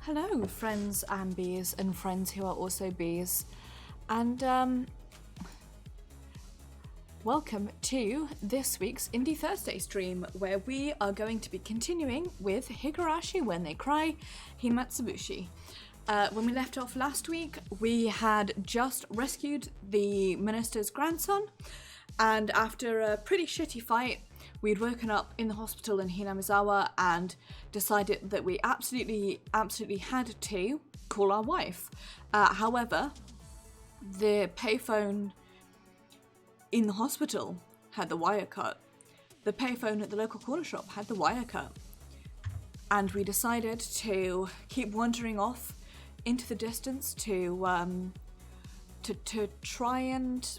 Hello, friends and bees, and friends who are also bees, and welcome to this week's Indie Thursday stream, where we are going to be continuing with Higurashi When They Cry, Himatsubushi. When we left off last week, we had just rescued the minister's grandson, and after a pretty shitty fight, we'd woken up in the hospital in Hinamizawa and decided that we absolutely had to call our wife. However, the payphone in the hospital had the wire cut. The payphone at the local corner shop had the wire cut. And we decided to keep wandering off into the distance to try and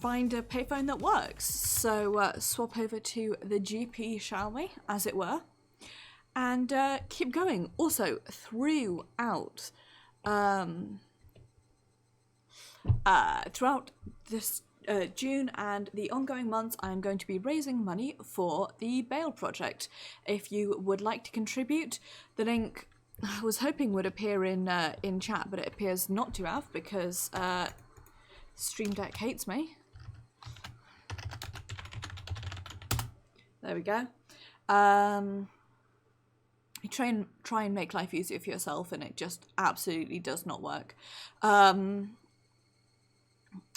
find a payphone that works. So swap over to the GP, shall we, as it were, and keep going. Also, throughout this June and the ongoing months, I am going to be raising money for the Bail Project. If you would like to contribute, the link I was hoping would appear in chat, but it appears not to have because Stream Deck hates me. There we go. You try and make life easier for yourself, and it just absolutely does not work. So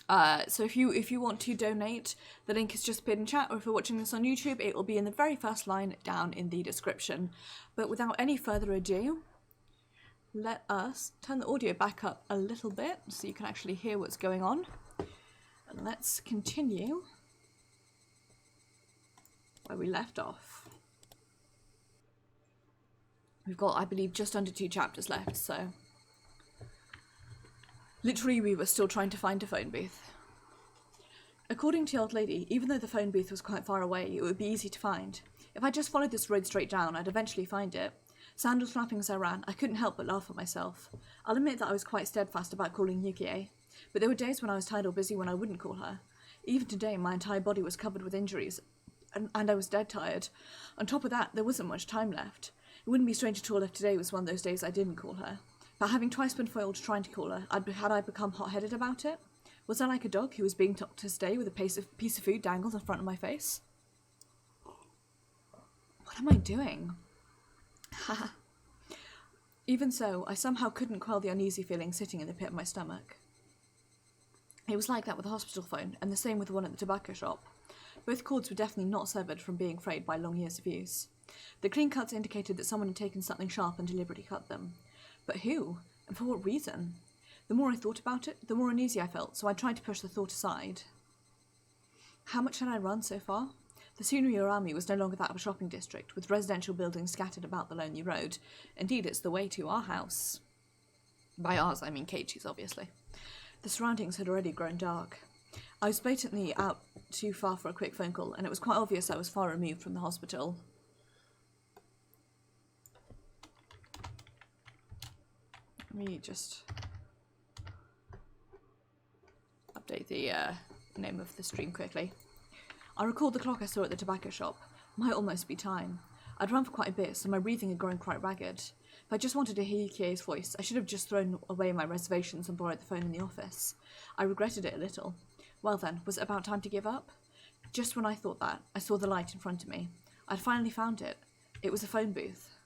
if you want to donate, the link is just appeared in chat, or if you're watching this on YouTube, it will be in the very first line down in the description. But without any further ado, let us turn the audio back up a little bit so you can actually hear what's going on. And let's continue where we left off. We've got, I believe, just under 2 chapters left, so literally we were still trying to find a phone booth. According to the old lady, even though the phone booth was quite far away, it would be easy to find. If I just followed this road straight down, I'd eventually find it. Sandals flapping as I ran, I couldn't help but laugh at myself. I'll admit that I was quite steadfast about calling Yukie, but there were days when I was tired or busy when I wouldn't call her. Even today, my entire body was covered with injuries, and I was dead tired. On top of that, there wasn't much time left. It wouldn't be strange at all if today was one of those days I didn't call her. But having twice been foiled trying to call her, had I become hot-headed about it? Was I like a dog who was being told to stay with a piece of food dangled in front of my face? What am I doing? Haha. Even so, I somehow couldn't quell the uneasy feeling sitting in the pit of my stomach. It was like that with the hospital phone, and the same with the one at the tobacco shop. Both cords were definitely not severed from being frayed by long years of use. The clean cuts indicated that someone had taken something sharp and deliberately cut them. But who? And for what reason? The more I thought about it, the more uneasy I felt, so I tried to push the thought aside. How much had I run so far? The scenery around me was no longer that of a shopping district, with residential buildings scattered about the lonely road. Indeed, it's the way to our house. By ours, I mean Keiichi's, obviously. The surroundings had already grown dark. I was blatantly out too far for a quick phone call, and it was quite obvious I was far removed from the hospital. Let me just update the name of the stream quickly. I recalled the clock I saw at the tobacco shop. Might almost be time. I'd run for quite a bit, so my breathing had grown quite ragged. If I just wanted to hear Yukie's voice, I should have just thrown away my reservations and borrowed the phone in the office. I regretted it a little. Well then, was it about time to give up? Just when I thought that, I saw the light in front of me. I'd finally found it. It was a phone booth.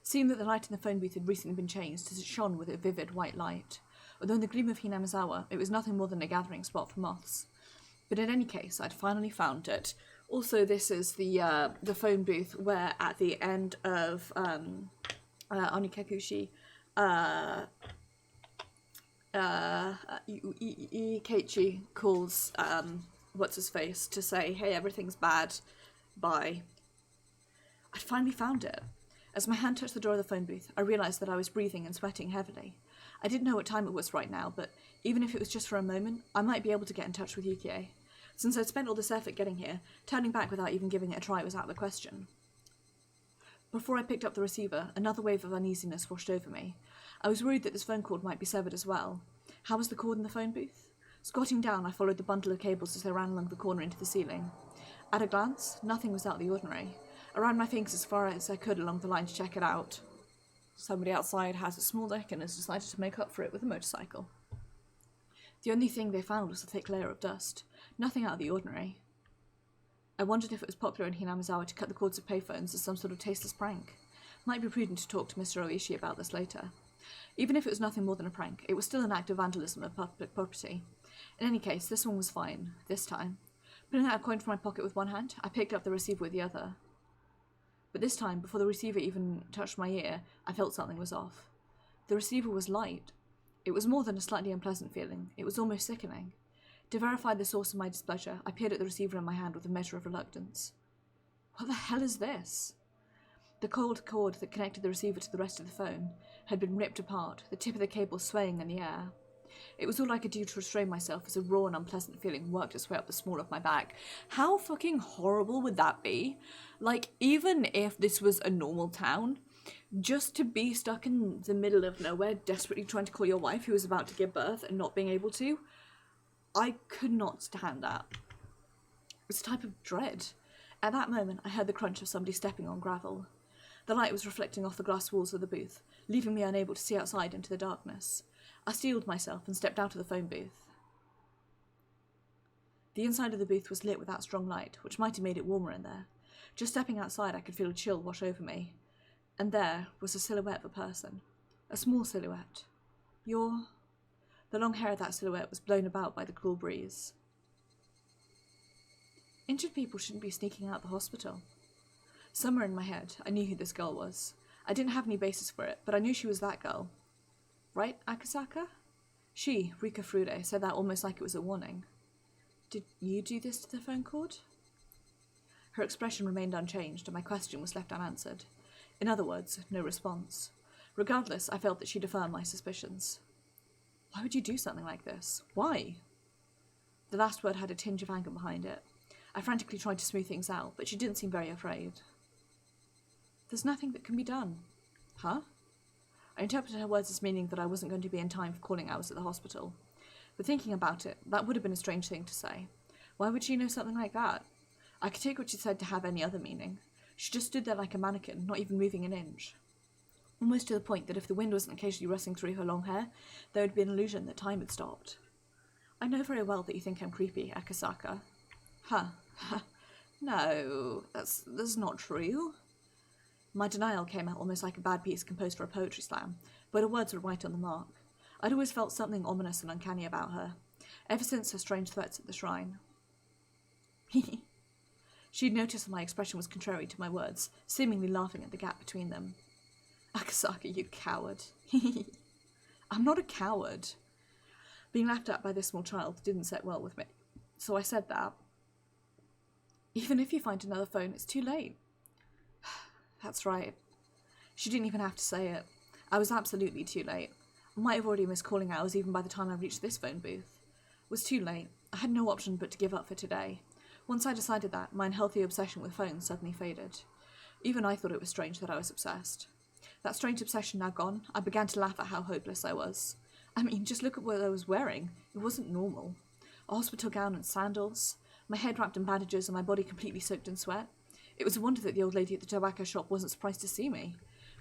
Seeing that the light in the phone booth had recently been changed, as it shone with a vivid white light. Although in the gleam of Hinamizawa, it was nothing more than a gathering spot for moths. But in any case, I'd finally found it. Also, this is the phone booth where at the end of Onikakushi, Keiichi calls what's-his-face to say, hey, everything's bad, bye. I'd finally found it. As my hand touched the door of the phone booth, I realised that I was breathing and sweating heavily. I didn't know what time it was right now, but even if it was just for a moment, I might be able to get in touch with Yukie. Since I'd spent all this effort getting here, turning back without even giving it a try was out of the question. Before I picked up the receiver, another wave of uneasiness washed over me. I was worried that this phone cord might be severed as well. How was the cord in the phone booth? Squatting down, I followed the bundle of cables as they ran along the corner into the ceiling. At a glance, nothing was out of the ordinary. I ran my fingers as far as I could along the line to check it out. Somebody outside has a small dick and has decided to make up for it with a motorcycle. The only thing they found was a thick layer of dust. Nothing out of the ordinary. I wondered if it was popular in Hinamizawa to cut the cords of payphones as some sort of tasteless prank. Might be prudent to talk to Mr. Oishi about this later. Even if it was nothing more than a prank, it was still an act of vandalism of public property. In any case, this one was fine, this time. Putting out a coin from my pocket with one hand, I picked up the receiver with the other. But this time, before the receiver even touched my ear, I felt something was off. The receiver was light. It was more than a slightly unpleasant feeling. It was almost sickening. To verify the source of my displeasure, I peered at the receiver in my hand with a measure of reluctance. What the hell is this? The cold cord that connected the receiver to the rest of the phone had been ripped apart, the tip of the cable swaying in the air. It was all I could do to restrain myself as a raw and unpleasant feeling worked its way up the small of my back. How fucking horrible would that be? Like, even if this was a normal town, just to be stuck in the middle of nowhere, desperately trying to call your wife who was about to give birth and not being able to, I could not stand that. It was a type of dread. At that moment, I heard the crunch of somebody stepping on gravel. The light was reflecting off the glass walls of the booth, leaving me unable to see outside into the darkness. I steeled myself and stepped out of the phone booth. The inside of the booth was lit with that strong light, which might have made it warmer in there. Just stepping outside, I could feel a chill wash over me. And there was a silhouette of a person. A small silhouette. The long hair of that silhouette was blown about by the cool breeze. Injured people shouldn't be sneaking out the hospital. Somewhere in my head, I knew who this girl was. I didn't have any basis for it, but I knew she was that girl. Right, Akasaka? She, Rika Frude, said that almost like it was a warning. Did you do this to the phone cord? Her expression remained unchanged, and my question was left unanswered. In other words, no response. Regardless, I felt that she'd affirmed my suspicions. Why would you do something like this? Why? The last word had a tinge of anger behind it. I frantically tried to smooth things out, but she didn't seem very afraid. There's nothing that can be done. Huh? I interpreted her words as meaning that I wasn't going to be in time for calling hours at the hospital. But thinking about it, that would have been a strange thing to say. Why would she know something like that? I could take what she said to have any other meaning. She just stood there like a mannequin, not even moving an inch. Almost to the point that if the wind wasn't occasionally rustling through her long hair, there would be an illusion that time had stopped. I know very well that you think I'm creepy, Akasaka. Huh. No, that's not true. My denial came out almost like a bad piece composed for a poetry slam, but her words were right on the mark. I'd always felt something ominous and uncanny about her, ever since her strange threats at the shrine. She'd noticed that my expression was contrary to my words, seemingly laughing at the gap between them. Akasaka, you coward. I'm not a coward. Being laughed at by this small child didn't set well with me, so I said that. Even if you find another phone, it's too late. That's right. She didn't even have to say it. I was absolutely too late. I might have already missed calling hours even by the time I reached this phone booth. It was too late. I had no option but to give up for today. Once I decided that, my unhealthy obsession with phones suddenly faded. Even I thought it was strange that I was obsessed. That strange obsession now gone, I began to laugh at how hopeless I was. I mean, just look at what I was wearing. It wasn't normal. A hospital gown and sandals, my head wrapped in bandages and my body completely soaked in sweat. It was a wonder that the old lady at the tobacco shop wasn't surprised to see me.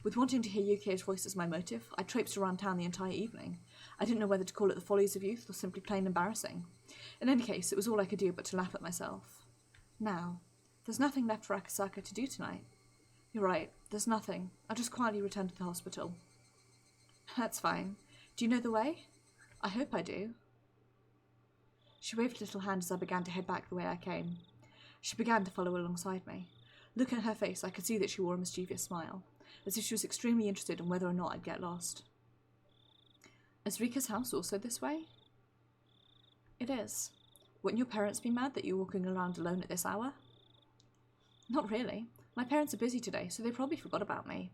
With wanting to hear Yukio's voice as my motive, I traipsed around town the entire evening. I didn't know whether to call it the follies of youth or simply plain embarrassing. In any case, it was all I could do but to laugh at myself. Now, there's nothing left for Akasaka to do tonight. You're right, there's nothing. I'll just quietly return to the hospital. That's fine. Do you know the way? I hope I do. She waved a little hand as I began to head back the way I came. She began to follow alongside me. Looking at her face, I could see that she wore a mischievous smile, as if she was extremely interested in whether or not I'd get lost. Is Rika's house also this way? It is. Wouldn't your parents be mad that you're walking around alone at this hour? Not really. My parents are busy today, so they probably forgot about me.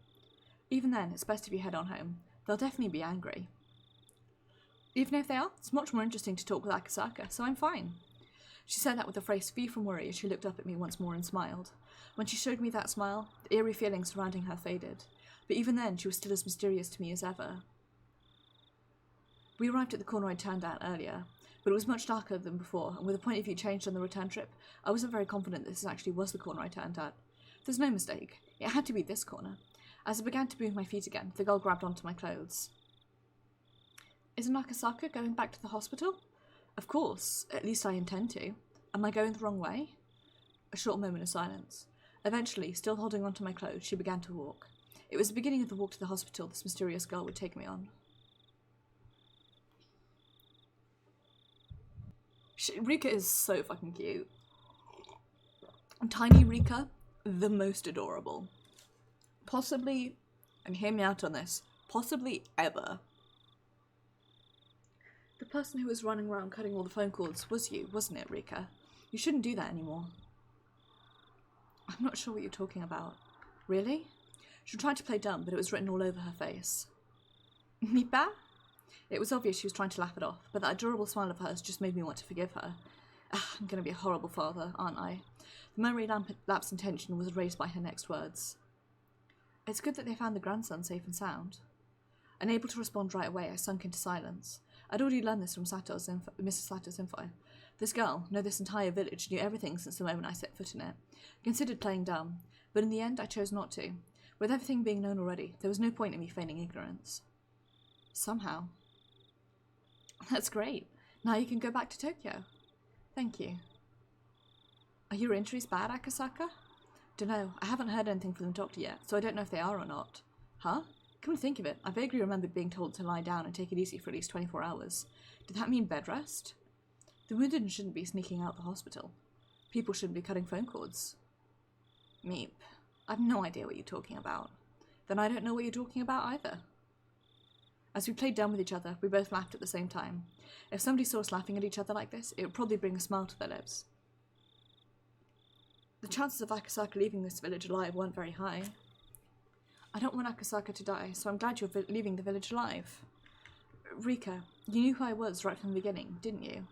Even then, it's best if you head on home. They'll definitely be angry. Even if they are, it's much more interesting to talk with Akasaka, so I'm fine. She said that with a face free from worry as she looked up at me once more and smiled. When she showed me that smile, the eerie feeling surrounding her faded, but even then she was still as mysterious to me as ever. We arrived at the corner I'd turned at earlier, but it was much darker than before, and with a point of view changed on the return trip, I wasn't very confident this actually was the corner I turned at. There's no mistake. It had to be this corner. As I began to move my feet again, the girl grabbed onto my clothes. Isn't Akasaka going back to the hospital? Of course, at least I intend to. Am I going the wrong way? A short moment of silence. Eventually, still holding onto my clothes, she began to walk. It was the beginning of the walk to the hospital this mysterious girl would take me on. Rika is so fucking cute. Tiny Rika, the most adorable. Possibly, and hear me out on this, possibly ever. The person who was running around cutting all the phone calls was you, wasn't it, Rika? You shouldn't do that anymore. I'm not sure what you're talking about. Really? She tried to play dumb, but it was written all over her face. Mipa? It was obvious she was trying to laugh it off, but that adorable smile of hers just made me want to forgive her. I'm going to be a horrible father, aren't I? The memory lapse in tension was erased by her next words. It's good that they found the grandson safe and sound. Unable to respond right away, I sunk into silence. I'd already learned this from Mrs. Sato's info. This girl, no, this entire village, knew everything since the moment I set foot in it. I considered playing dumb, but in the end I chose not to. With everything being known already, there was no point in me feigning ignorance. Somehow. That's great. Now you can go back to Tokyo. Thank you. Are your injuries bad, Akasaka? Dunno, I haven't heard anything from the doctor yet, so I don't know if they are or not. Huh? Come to think of it, I vaguely remembered being told to lie down and take it easy for at least 24 hours. Did that mean bed rest? The wounded shouldn't be sneaking out the hospital. People shouldn't be cutting phone cords. Meep. I've no idea what you're talking about. Then I don't know what you're talking about either. As we played dumb with each other, we both laughed at the same time. If somebody saw us laughing at each other like this, it would probably bring a smile to their lips. The chances of Akasaka leaving this village alive weren't very high. I don't want Akasaka to die, so I'm glad you're leaving the village alive. Rika, you knew who I was right from the beginning, didn't you?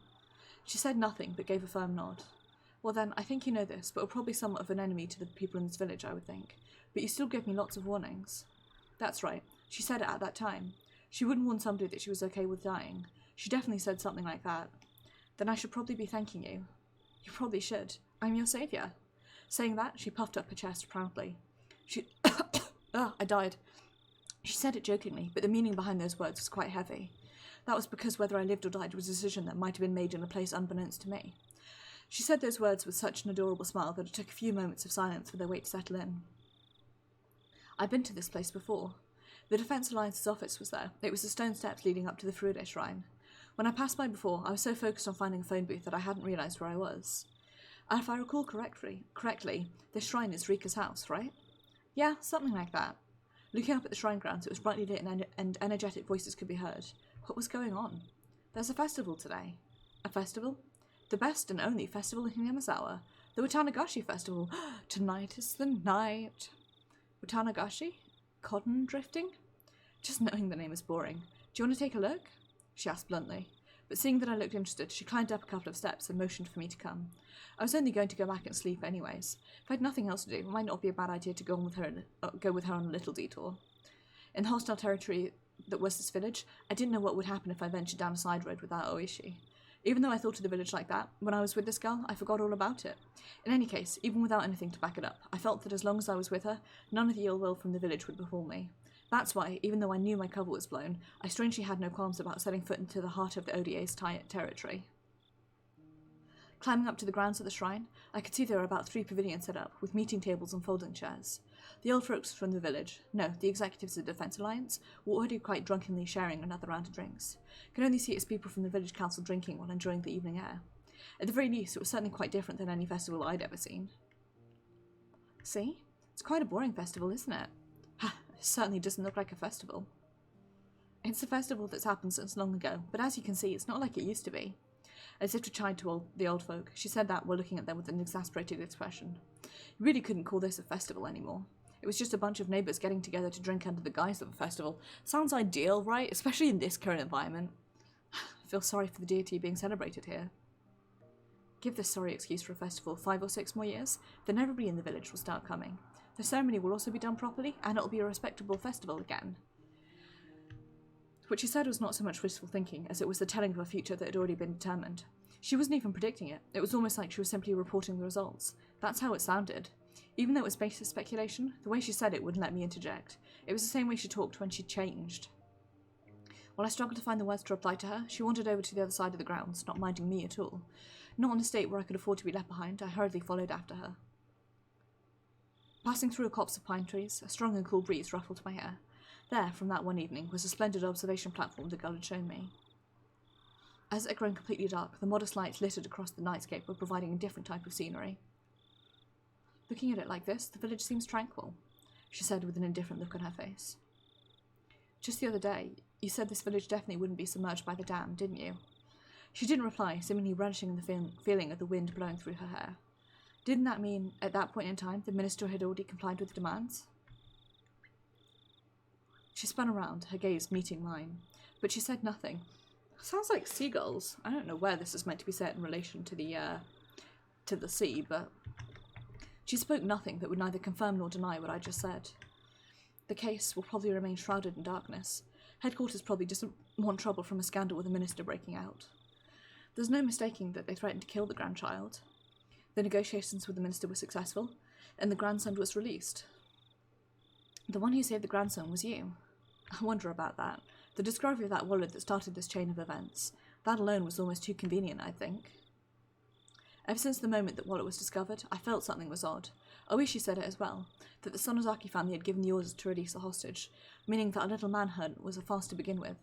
She said nothing, but gave a firm nod. Well then, I think you know this, but we're probably somewhat of an enemy to the people in this village, I would think. But you still gave me lots of warnings. That's right, she said it at that time. She wouldn't warn somebody that she was okay with dying. She definitely said something like that. Then I should probably be thanking you. You probably should. I'm your saviour. Saying that, she puffed up her chest proudly. I died. She said it jokingly, but the meaning behind those words was quite heavy. That was because whether I lived or died was a decision that might have been made in a place unbeknownst to me. She said those words with such an adorable smile that it took a few moments of silence for their weight to settle in. I've been to this place before. The Defence Alliance's office was there. It was the stone steps leading up to the Furude Shrine. When I passed by before, I was so focused on finding a phone booth that I hadn't realised where I was. And if I recall correctly, this shrine is Rika's house, right? Yeah, something like that. Looking up at the shrine grounds, it was brightly lit and energetic voices could be heard. What was going on? There's a festival today. A festival? The best and only festival in Yamazawa. The Watanagashi Festival. Tonight is the night. Watanagashi? Cotton drifting? Just knowing the name is boring. Do you want to take a look? She asked bluntly. But seeing that I looked interested, she climbed up a couple of steps and motioned for me to come. I was only going to go back and sleep anyways. If I had nothing else to do, it might not be a bad idea to go with her on a little detour. In the hostile territory that was this village, I didn't know what would happen if I ventured down a side road without Oishi. Even though I thought of the village like that, when I was with this girl, I forgot all about it. In any case, even without anything to back it up, I felt that as long as I was with her, none of the ill will from the village would befall me. That's why, even though I knew my cover was blown, I strangely had no qualms about setting foot into the heart of the ODA's territory. Climbing up to the grounds of the shrine, I could see there were about 3 pavilions set up, with meeting tables and folding chairs. The old folks from the village, no, the executives of the Defence Alliance, were already quite drunkenly sharing another round of drinks. I could only see its people from the village council drinking while enjoying the evening air. At the very least, it was certainly quite different than any festival I'd ever seen. See? It's quite a boring festival, isn't it? Ha, it certainly doesn't look like a festival. It's a festival that's happened since long ago, but as you can see, it's not like it used to be. As if to chide to the old folk, she said that while looking at them with an exasperated expression. You really couldn't call this a festival anymore. It was just a bunch of neighbours getting together to drink under the guise of a festival. Sounds ideal, right? Especially in this current environment. I feel sorry for the deity being celebrated here. Give this sorry excuse for a festival 5 or 6 more years, then everybody in the village will start coming. The ceremony will also be done properly, and it'll be a respectable festival again. What she said was not so much wishful thinking, as it was the telling of a future that had already been determined. She wasn't even predicting it. It was almost like she was simply reporting the results. That's how it sounded. Even though it was baseless speculation, the way she said it wouldn't let me interject. It was the same way she talked when she changed. While I struggled to find the words to reply to her, she wandered over to the other side of the grounds, not minding me at all. Not in a state where I could afford to be left behind, I hurriedly followed after her. Passing through a copse of pine trees, a strong and cool breeze ruffled my hair. There, from that one evening, was a splendid observation platform the girl had shown me. As it had grown completely dark, the modest lights littered across the nightscape were providing a different type of scenery. Looking at it like this, the village seems tranquil, she said with an indifferent look on her face. Just the other day, you said this village definitely wouldn't be submerged by the dam, didn't you? She didn't reply, seemingly relishing in the feeling of the wind blowing through her hair. Didn't that mean, at that point in time, the minister had already complied with the demands? She spun around, her gaze meeting mine, but she said nothing. Sounds like seagulls. I don't know where this is meant to be set in relation to the sea, but she spoke nothing that would neither confirm nor deny what I just said. The case will probably remain shrouded in darkness. Headquarters probably doesn't want trouble from a scandal with the minister breaking out. There's no mistaking that they threatened to kill the grandchild. The negotiations with the minister were successful, and the grandson was released. The one who saved the grandson was you. I wonder about that. The discovery of that wallet that started this chain of events. That alone was almost too convenient, I think. Ever since the moment that wallet was discovered, I felt something was odd. Oishi said it as well, that the Sonozaki family had given the orders to release the hostage, meaning that a little manhunt was a farce to begin with.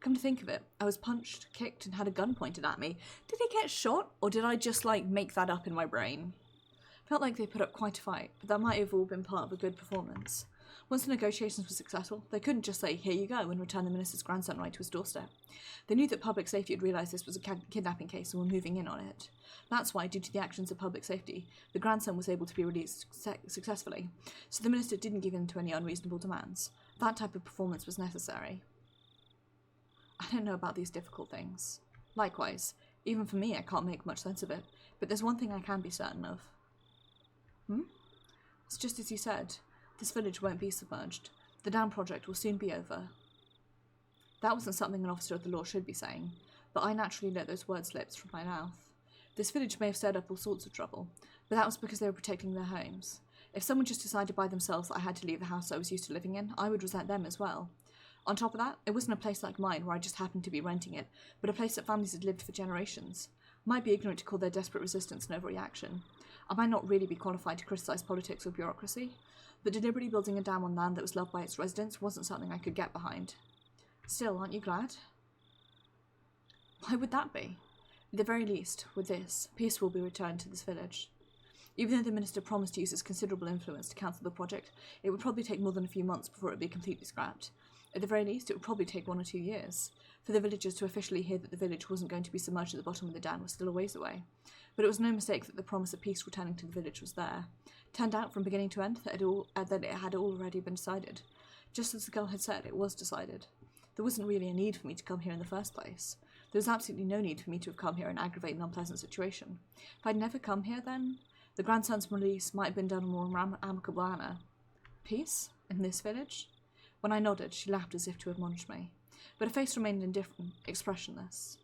Come to think of it, I was punched, kicked, and had a gun pointed at me. Did he get shot, or did I just, make that up in my brain? Felt like they put up quite a fight, but that might have all been part of a good performance. Once the negotiations were successful, they couldn't just say, here you go, and return the minister's grandson right to his doorstep. They knew that public safety had realised this was a kidnapping case and were moving in on it. That's why, due to the actions of public safety, the grandson was able to be released successfully, so the minister didn't give in to any unreasonable demands. That type of performance was necessary. I don't know about these difficult things. Likewise, even for me I can't make much sense of it, but there's one thing I can be certain of. It's just as you said. This village won't be submerged. The dam project will soon be over. That wasn't something an officer of the law should be saying, but I naturally let those words slip from my mouth. This village may have stirred up all sorts of trouble, but that was because they were protecting their homes. If someone just decided by themselves that I had to leave the house I was used to living in, I would resent them as well. On top of that, it wasn't a place like mine where I just happened to be renting it, but a place that families had lived for generations. I might be ignorant to call their desperate resistance an overreaction. I might not really be qualified to criticise politics or bureaucracy, but deliberately building a dam on land that was loved by its residents wasn't something I could get behind. Still, aren't you glad? Why would that be? At the very least, with this, peace will be returned to this village. Even though the minister promised to use his considerable influence to cancel the project, it would probably take more than a few months before it would be completely scrapped. At the very least, it would probably take 1 or 2 years. For the villagers to officially hear that the village wasn't going to be submerged at the bottom of the dam was still a ways away. But it was no mistake that the promise of peace returning to the village was there. Turned out from beginning to end that it had already been decided. Just as the girl had said, it was decided. There wasn't really a need for me to come here in the first place. There was absolutely no need for me to have come here and aggravate an unpleasant situation. If I'd never come here then, the grandson's release might have been done in a more amicable manner. Peace? In this village? When I nodded, she laughed as if to admonish me, but her face remained indifferent, expressionless.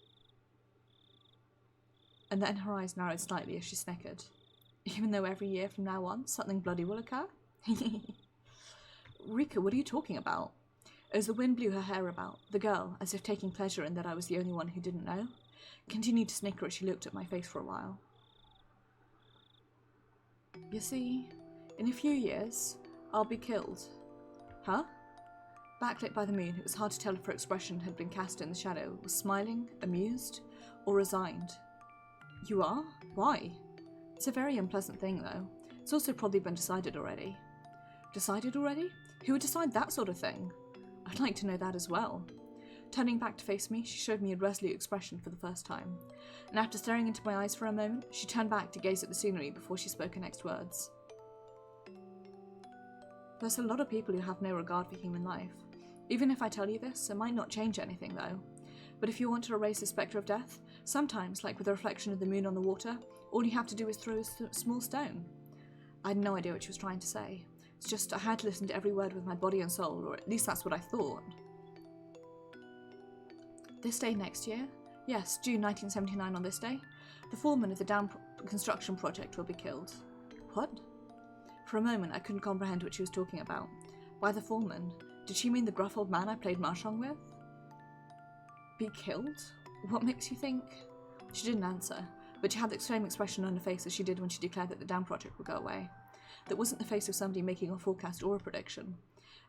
And then her eyes narrowed slightly as she snickered. Even though every year from now on, something bloody will occur? Rika, what are you talking about? As the wind blew her hair about, the girl, as if taking pleasure in that I was the only one who didn't know, continued to snicker as she looked at my face for a while. You see, in a few years, I'll be killed. Huh? Backlit by the moon, it was hard to tell if her expression had been cast in the shadow, was smiling, amused, or resigned. You are? Why? It's a very unpleasant thing, though. It's also probably been decided already. Decided already? Who would decide that sort of thing? I'd like to know that as well. Turning back to face me, she showed me a resolute expression for the first time, and after staring into my eyes for a moment, she turned back to gaze at the scenery before she spoke her next words. There's a lot of people who have no regard for human life. Even if I tell you this, it might not change anything, though. But if you want to erase the spectre of death, sometimes, like with the reflection of the moon on the water, all you have to do is throw a small stone. I had no idea what she was trying to say. It's just I had to listen to every word with my body and soul, or at least that's what I thought. This day next year? Yes, June 1979 on this day. The foreman of the dam construction project will be killed. What? For a moment, I couldn't comprehend what she was talking about. By the foreman? Did she mean the gruff old man I played mahjong with? Be killed? What makes you think? She didn't answer, but she had the same expression on her face as she did when she declared that the dam project would go away. That wasn't the face of somebody making a forecast or a prediction.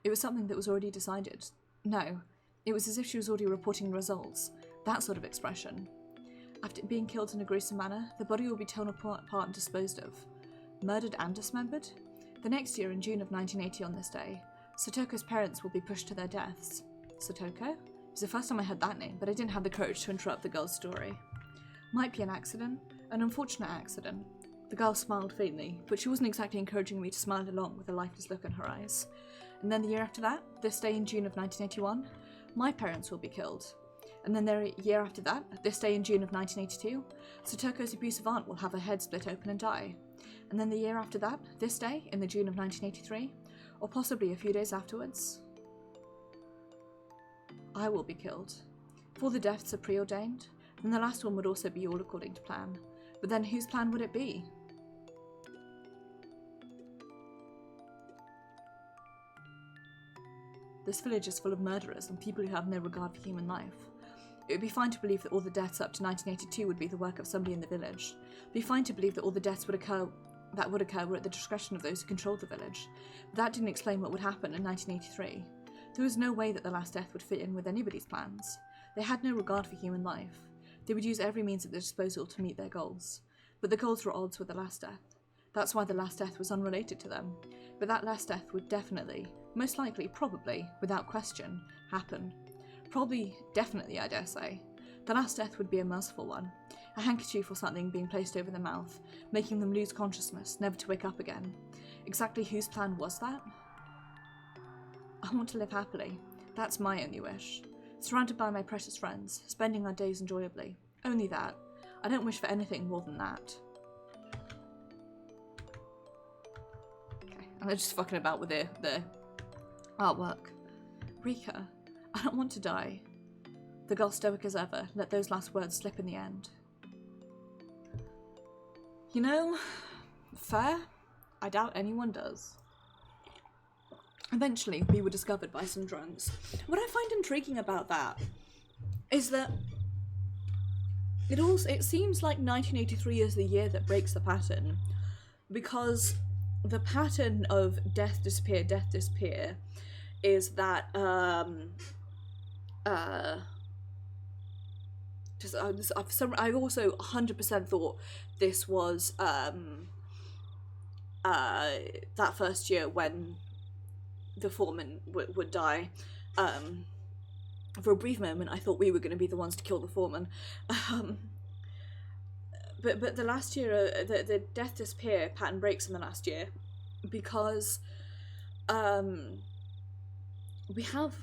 It was something that was already decided. No, it was as if she was already reporting results. That sort of expression. After being killed in a gruesome manner, the body will be torn apart and disposed of. Murdered and dismembered? The next year, in June of 1980 on this day, Satoko's parents will be pushed to their deaths. Satoko? It was the first time I heard that name, but I didn't have the courage to interrupt the girl's story. Might be an accident. An unfortunate accident. The girl smiled faintly, but she wasn't exactly encouraging me to smile along with a lifeless look in her eyes. And then the year after that, this day in June of 1981, my parents will be killed. And then the year after that, this day in June of 1982, Satoko's abusive aunt will have her head split open and die. And then the year after that, this day, in the June of 1983, or possibly a few days afterwards, I will be killed. If all the deaths are preordained, then the last one would also be all according to plan. But then whose plan would it be? This village is full of murderers and people who have no regard for human life. It would be fine to believe that all the deaths up to 1982 would be the work of somebody in the village. It would be fine to believe that all the deaths would occur were at the discretion of those who controlled the village. But that didn't explain what would happen in 1983. There was no way that the last death would fit in with anybody's plans. They had no regard for human life. They would use every means at their disposal to meet their goals. But the goals were at odds with the last death. That's why the last death was unrelated to them. But that last death would definitely, most likely, probably, without question, happen. Probably, definitely, I dare say. The last death would be a merciful one. A handkerchief or something being placed over their mouth, making them lose consciousness, never to wake up again. Exactly whose plan was that? I want to live happily. That's my only wish. Surrounded by my precious friends, spending our days enjoyably. Only that. I don't wish for anything more than that. Okay, and they're just fucking about with the artwork. Rika, I don't want to die. The girl, stoic as ever, let those last words slip in the end. You know, fair? I doubt anyone does. Eventually, we were discovered by some drunks. What I find intriguing about that is that it seems like 1983 is the year that breaks the pattern, because the pattern of death, disappear is that I also 100% thought this was that first year when the foreman would die. For a brief moment, I thought we were going to be the ones to kill the foreman. But the last year, the death disappear pattern breaks in the last year, because we have,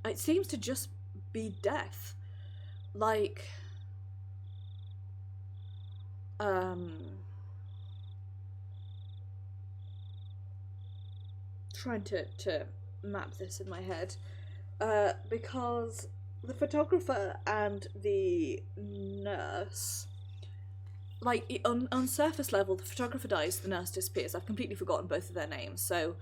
it seems to just be death. Like, trying to map this in my head, because the photographer and the nurse, like, on surface level, the photographer dies, the nurse disappears. I've completely forgotten both of their names, so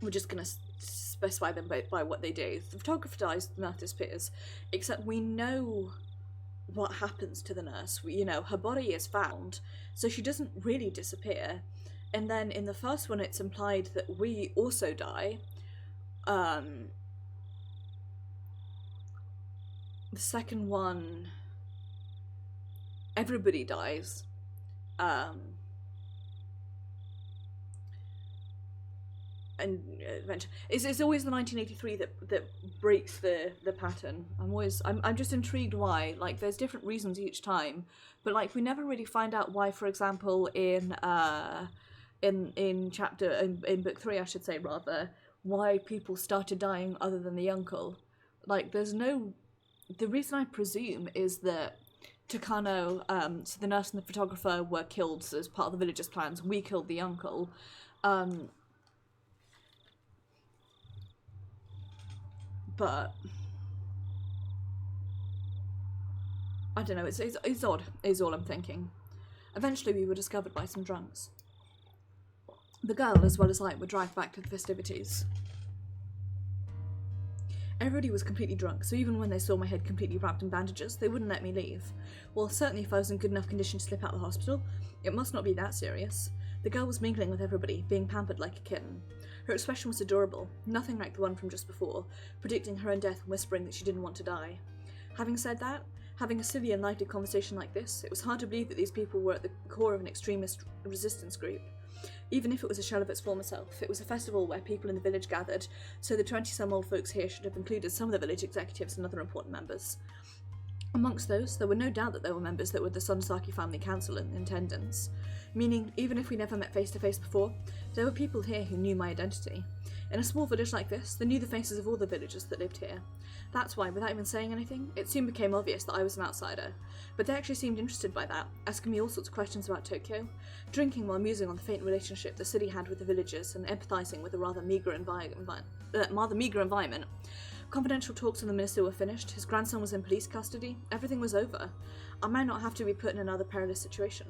we're just gonna specify them by what they do. The photographer dies, the nurse disappears, except we know what happens to the nurse. You know, her body is found, so she doesn't really disappear. And then in the first one, it's implied that we also die. The second one, everybody dies. And it's always the 1983 that breaks the pattern. I'm just intrigued why. Like, there's different reasons each time, but like we never really find out why. For example, in book 3, I should say, rather, why people started dying other than the uncle. Like, there's no. The reason I presume is that Takano, so the nurse and the photographer were killed as part of the village's plans. We killed the uncle. But I don't know. It's odd. Is all I'm thinking. Eventually we were discovered by some drunks. The girl, as well as I, were dragged back to the festivities. Everybody was completely drunk, so even when they saw my head completely wrapped in bandages, they wouldn't let me leave. Well, certainly if I was in good enough condition to slip out of the hospital, it must not be that serious. The girl was mingling with everybody, being pampered like a kitten. Her expression was adorable, nothing like the one from just before, predicting her own death and whispering that she didn't want to die. Having said that, having a silly and lighted conversation like this, it was hard to believe that these people were at the core of an extremist resistance group. Even if it was a shell of its former self, it was a festival where people in the village gathered, so the 20-some old folks here should have included some of the village executives and other important members. Amongst those, there were no doubt that there were members that were the Sunsaki family council in attendance, meaning even if we never met face to face before, there were people here who knew my identity. In a small village like this, they knew the faces of all the villagers that lived here. That's why, without even saying anything, it soon became obvious that I was an outsider, but they actually seemed interested by that, asking me all sorts of questions about Tokyo, drinking while musing on the faint relationship the city had with the villagers and empathising with the rather meagre environment. Confidential talks with the minister were finished, his grandson was in police custody, everything was over. I might not have to be put in another perilous situation.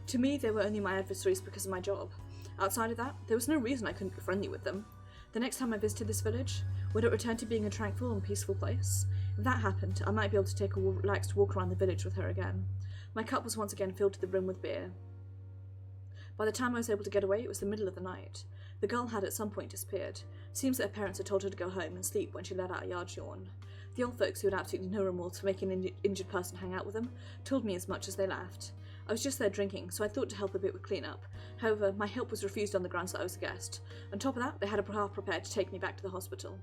To me, they were only my adversaries because of my job. Outside of that, there was no reason I couldn't be friendly with them. The next time I visited this village, would it return to being a tranquil and peaceful place? If that happened, I might be able to take a relaxed walk around the village with her again. My cup was once again filled to the brim with beer. By the time I was able to get away, it was the middle of the night. The girl had at some point disappeared. Seems that her parents had told her to go home and sleep when she let out a yard yawn. The old folks, who had absolutely no remorse for making an injured person hang out with them, told me as much as they laughed. I was just there drinking, so I thought to help a bit with clean-up. However, my help was refused on the grounds that I was a guest. On top of that, they had a half prepared to take me back to the hospital.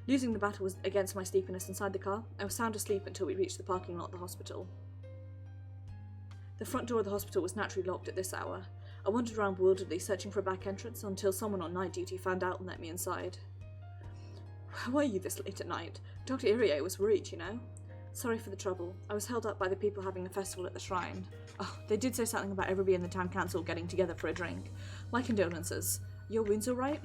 Losing the battle was against my sleepiness inside the car, I was sound asleep until we reached the parking lot of the hospital. The front door of the hospital was naturally locked at this hour. I wandered around bewilderedly, searching for a back entrance until someone on night duty found out and let me inside. Where were you this late at night? Dr. Irie was worried, you know. Sorry for the trouble. I was held up by the people having a festival at the shrine. Oh, they did say something about everybody in the town council getting together for a drink. My condolences. Your wounds all right?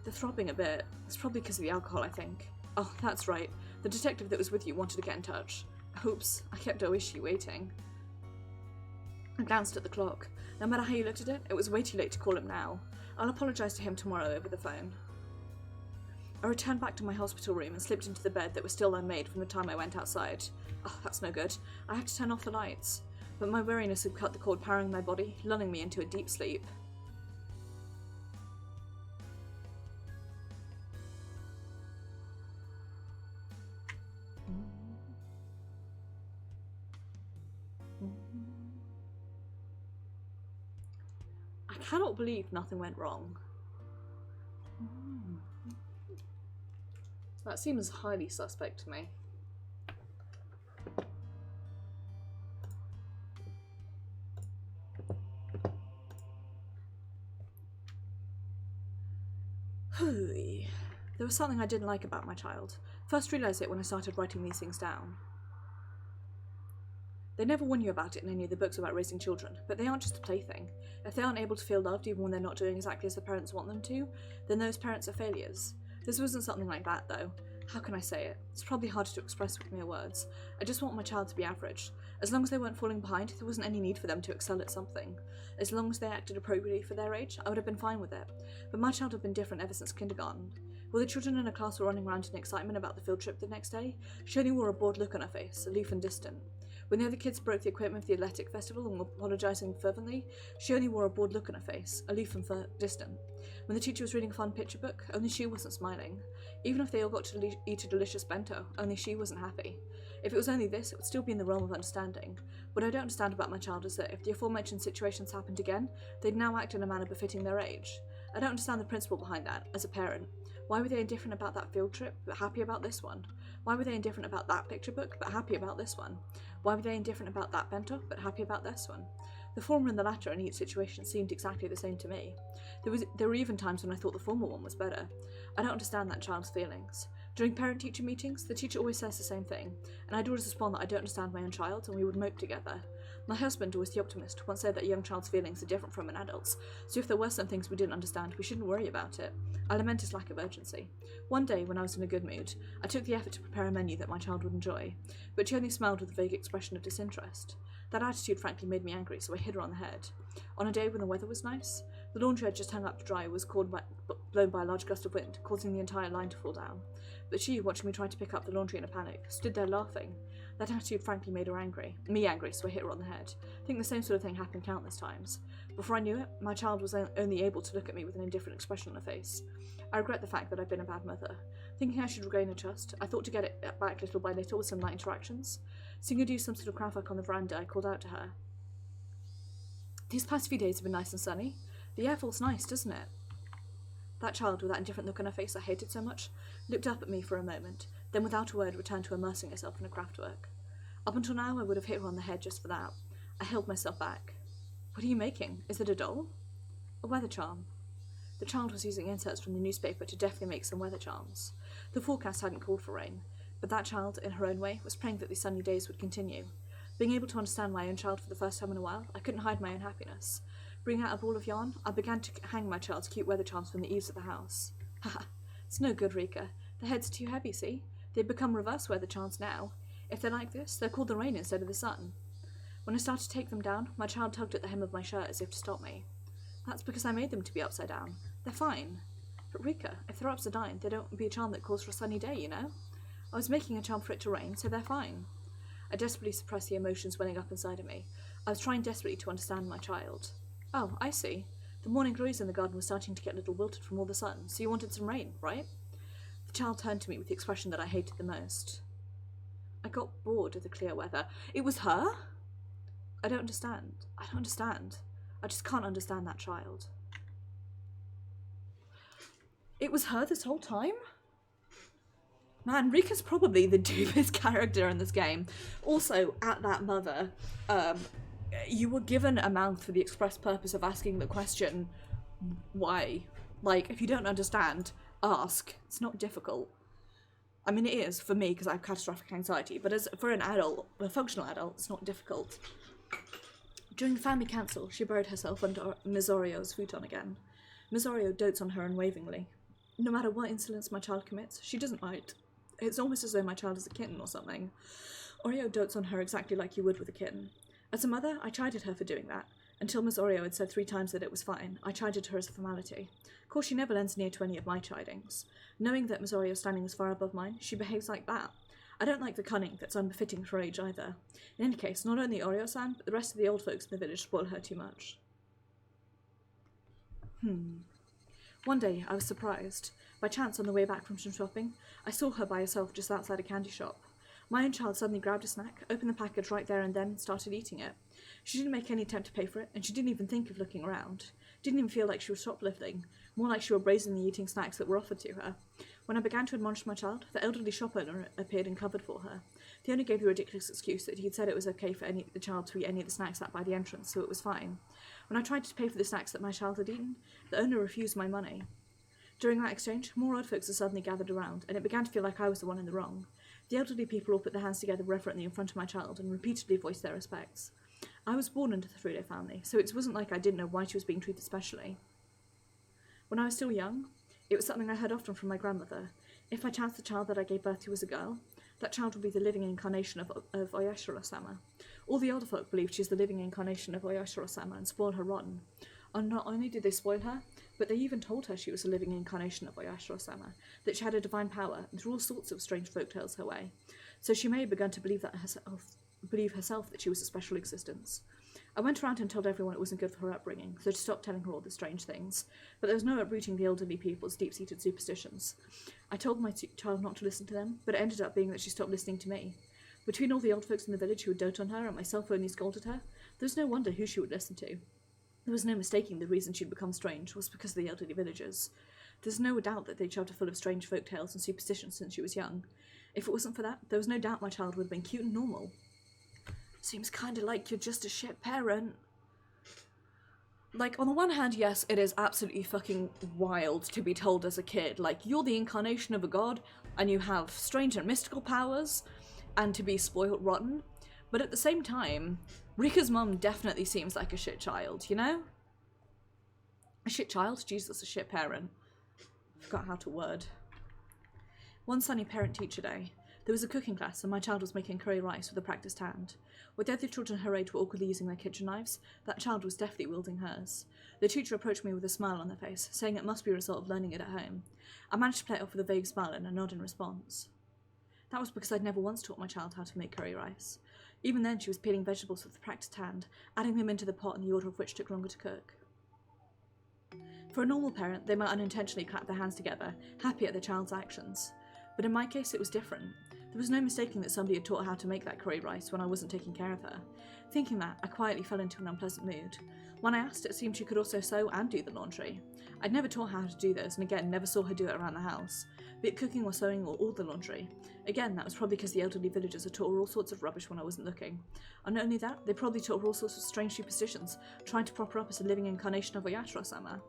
They're throbbing a bit. It's probably because of the alcohol, I think. Oh, that's right. The detective that was with you wanted to get in touch. Oops, I kept Oishi waiting. I glanced at the clock. No matter how you looked at it, it was way too late to call him now. I'll apologise to him tomorrow over the phone. I returned back to my hospital room and slipped into the bed that was still unmade from the time I went outside. Oh, that's no good. I have to turn off the lights. But my weariness had cut the cord powering my body, lulling me into a deep sleep. I cannot believe nothing went wrong. That seems highly suspect to me. There was something I didn't like about my child. First realised it when I started writing these things down. They never warn you about it in any of the books about raising children, but they aren't just a plaything. If they aren't able to feel loved even when they're not doing exactly as the parents want them to, then those parents are failures. This wasn't something like that, though. How can I say it? It's probably harder to express with mere words. I just want my child to be average. As long as they weren't falling behind, there wasn't any need for them to excel at something. As long as they acted appropriately for their age, I would have been fine with it. But my child had been different ever since kindergarten. While the children in her class were running around in excitement about the field trip the next day, she only wore a bored look on her face, aloof and distant. When the other kids broke the equipment for the athletic festival and were apologising fervently, she only wore a bored look on her face, aloof and distant. When the teacher was reading a fun picture book, only she wasn't smiling. Even if they all got to eat a delicious bento, only she wasn't happy. If it was only this, it would still be in the realm of understanding. What I don't understand about my child is that if the aforementioned situations happened again, they'd now act in a manner befitting their age. I don't understand the principle behind that, as a parent. Why were they indifferent about that field trip, but happy about this one? Why were they indifferent about that picture book, but happy about this one? Why were they indifferent about that bento, but happy about this one? The former and the latter in each situation seemed exactly the same to me. There were even times when I thought the former one was better. I don't understand that child's feelings. During parent-teacher meetings, the teacher always says the same thing, and I'd always respond that I don't understand my own child, and we would mope together. My husband, always the optimist, once said that a young child's feelings are different from an adult's, so if there were some things we didn't understand, we shouldn't worry about it. I lament his lack of urgency. One day, when I was in a good mood, I took the effort to prepare a menu that my child would enjoy, but she only smiled with a vague expression of disinterest. That attitude frankly made me angry, so I hit her on the head. On a day when the weather was nice, the laundry I'd just hung up to dry was blown by a large gust of wind, causing the entire line to fall down. But she, watching me try to pick up the laundry in a panic, stood there laughing. That attitude frankly made her angry. Me angry, so I hit her on the head. I think the same sort of thing happened countless times. Before I knew it, my child was only able to look at me with an indifferent expression on her face. I regret the fact that I've been a bad mother. Thinking I should regain her trust, I thought to get it back little by little with some light interactions. Seeing her do some sort of crowd work on the veranda, I called out to her. These past few days have been nice and sunny. The air feels nice, doesn't it? That child, with that indifferent look on her face I hated so much, looked up at me for a moment, then without a word returned to immersing herself in her craft work. Up until now, I would have hit her on the head just for that. I held myself back. What are you making? Is it a doll? A weather charm. The child was using inserts from the newspaper to deftly make some weather charms. The forecast hadn't called for rain, but that child, in her own way, was praying that these sunny days would continue. Being able to understand my own child for the first time in a while, I couldn't hide my own happiness. Bringing out a ball of yarn, I began to hang my child's cute weather charms from the eaves of the house. Haha, it's no good, Rika. The heads are too heavy, see? They've become reverse weather charms now. If they're like this, they're called the rain instead of the sun. When I started to take them down, my child tugged at the hem of my shirt as if to stop me. That's because I made them to be upside down. They're fine. But Rika, if they're upside down, they don't be a charm that calls for a sunny day, you know? I was making a charm for it to rain, so they're fine. I desperately suppressed the emotions welling up inside of me. I was trying desperately to understand my child. Oh, I see. The morning glories in the garden were starting to get a little wilted from all the sun, so you wanted some rain, right? The child turned to me with the expression that I hated the most. I got bored of the clear weather. It was her? I don't understand. I just can't understand that child. It was her this whole time? Man, Rika's probably the dopest character in this game. Also, at that mother, you were given a mouth for the express purpose of asking the question, why? Like, if you don't understand, ask. It's not difficult. I mean, it is for me because I have catastrophic anxiety, but as for an adult, a functional adult, it's not difficult. During the family council, she buried herself under Ms. Oreo's futon again. Ms. Oreo dotes on her unwaveringly. No matter what insolence my child commits, she doesn't bite. It's almost as though my child is a kitten or something. Oreo dotes on her exactly like you would with a kitten. As a mother, I chided her for doing that. Until Ms. Oreo had said 3 times that it was fine, I chided her as a formality. Of course, she never lends near to any of my chidings. Knowing that Ms. Oreo's standing is far above mine, she behaves like that. I don't like the cunning that's unbefitting her age either. In any case, not only Oreo-san, but the rest of the old folks in the village spoil her too much. One day, I was surprised. By chance, on the way back from some shopping, I saw her by herself just outside a candy shop. My own child suddenly grabbed a snack, opened the package right there and then, and started eating it. She didn't make any attempt to pay for it, and she didn't even think of looking around. Didn't even feel like she was shoplifting, more like she were brazenly eating snacks that were offered to her. When I began to admonish my child, the elderly shop owner appeared and covered for her. He only gave the ridiculous excuse that he'd said it was okay for the child to eat any of the snacks sat by the entrance, so it was fine. When I tried to pay for the snacks that my child had eaten, the owner refused my money. During that exchange, more old folks had suddenly gathered around, and it began to feel like I was the one in the wrong. The elderly people all put their hands together reverently in front of my child and repeatedly voiced their respects. I was born into the Frude family, so it wasn't like I didn't know why she was being treated specially. When I was still young, it was something I heard often from my grandmother. If by chance the child that I gave birth to was a girl, that child would be the living incarnation of Oyashiro-sama. All the older folk believed she was the living incarnation of Oyashiro-sama and spoiled her rotten. And not only did they spoil her, but they even told her she was a living incarnation of Oyashiro-sama, that she had a divine power and threw all sorts of strange folktales her way. So she may have begun to believe herself that she was a special existence. I went around and told everyone it wasn't good for her upbringing, so to stop telling her all the strange things, but there was no uprooting the elderly people's deep-seated superstitions. I told my child not to listen to them, but it ended up being that she stopped listening to me. Between all the old folks in the village who would dote on her and myself who only scolded her, there was no wonder who she would listen to. There was no mistaking the reason she'd become strange was because of the elderly villagers. There's no doubt that they'd shoved her full of strange folk tales and superstitions since she was young. If it wasn't for that, there was no doubt my child would have been cute and normal. Seems kinda like you're just a shit parent. Like, on the one hand, yes, it is absolutely fucking wild to be told as a kid, like, you're the incarnation of a god, and you have strange and mystical powers, and to be spoiled rotten. But at the same time, Rika's mum definitely seems like a shit child, you know? A shit child? Jesus, a shit parent. Forgot how to word. One sunny parent-teacher day, There was a cooking class, and my child was making curry rice with a practiced hand. With the other children her age were awkwardly using their kitchen knives, that child was deftly wielding hers. The teacher approached me with a smile on their face, saying it must be a result of learning it at home. I managed to play it off with a vague smile and a nod in response. That was because I'd never once taught my child how to make curry rice. Even then, she was peeling vegetables with a practiced hand, adding them into the pot in the order of which took longer to cook. For a normal parent, they might unintentionally clap their hands together, happy at their child's actions. But in my case, it was different. There was no mistaking that somebody had taught her how to make that curry rice when I wasn't taking care of her. Thinking that, I quietly fell into an unpleasant mood. When I asked, it seemed she could also sew and do the laundry. I'd never taught her how to do those, and again, never saw her do it around the house. Be it cooking or sewing or all the laundry. Again, that was probably because the elderly villagers had taught her all sorts of rubbish when I wasn't looking. And not only that, they probably taught her all sorts of strange superstitions, trying to prop her up as a living incarnation of Oyashiro-sama.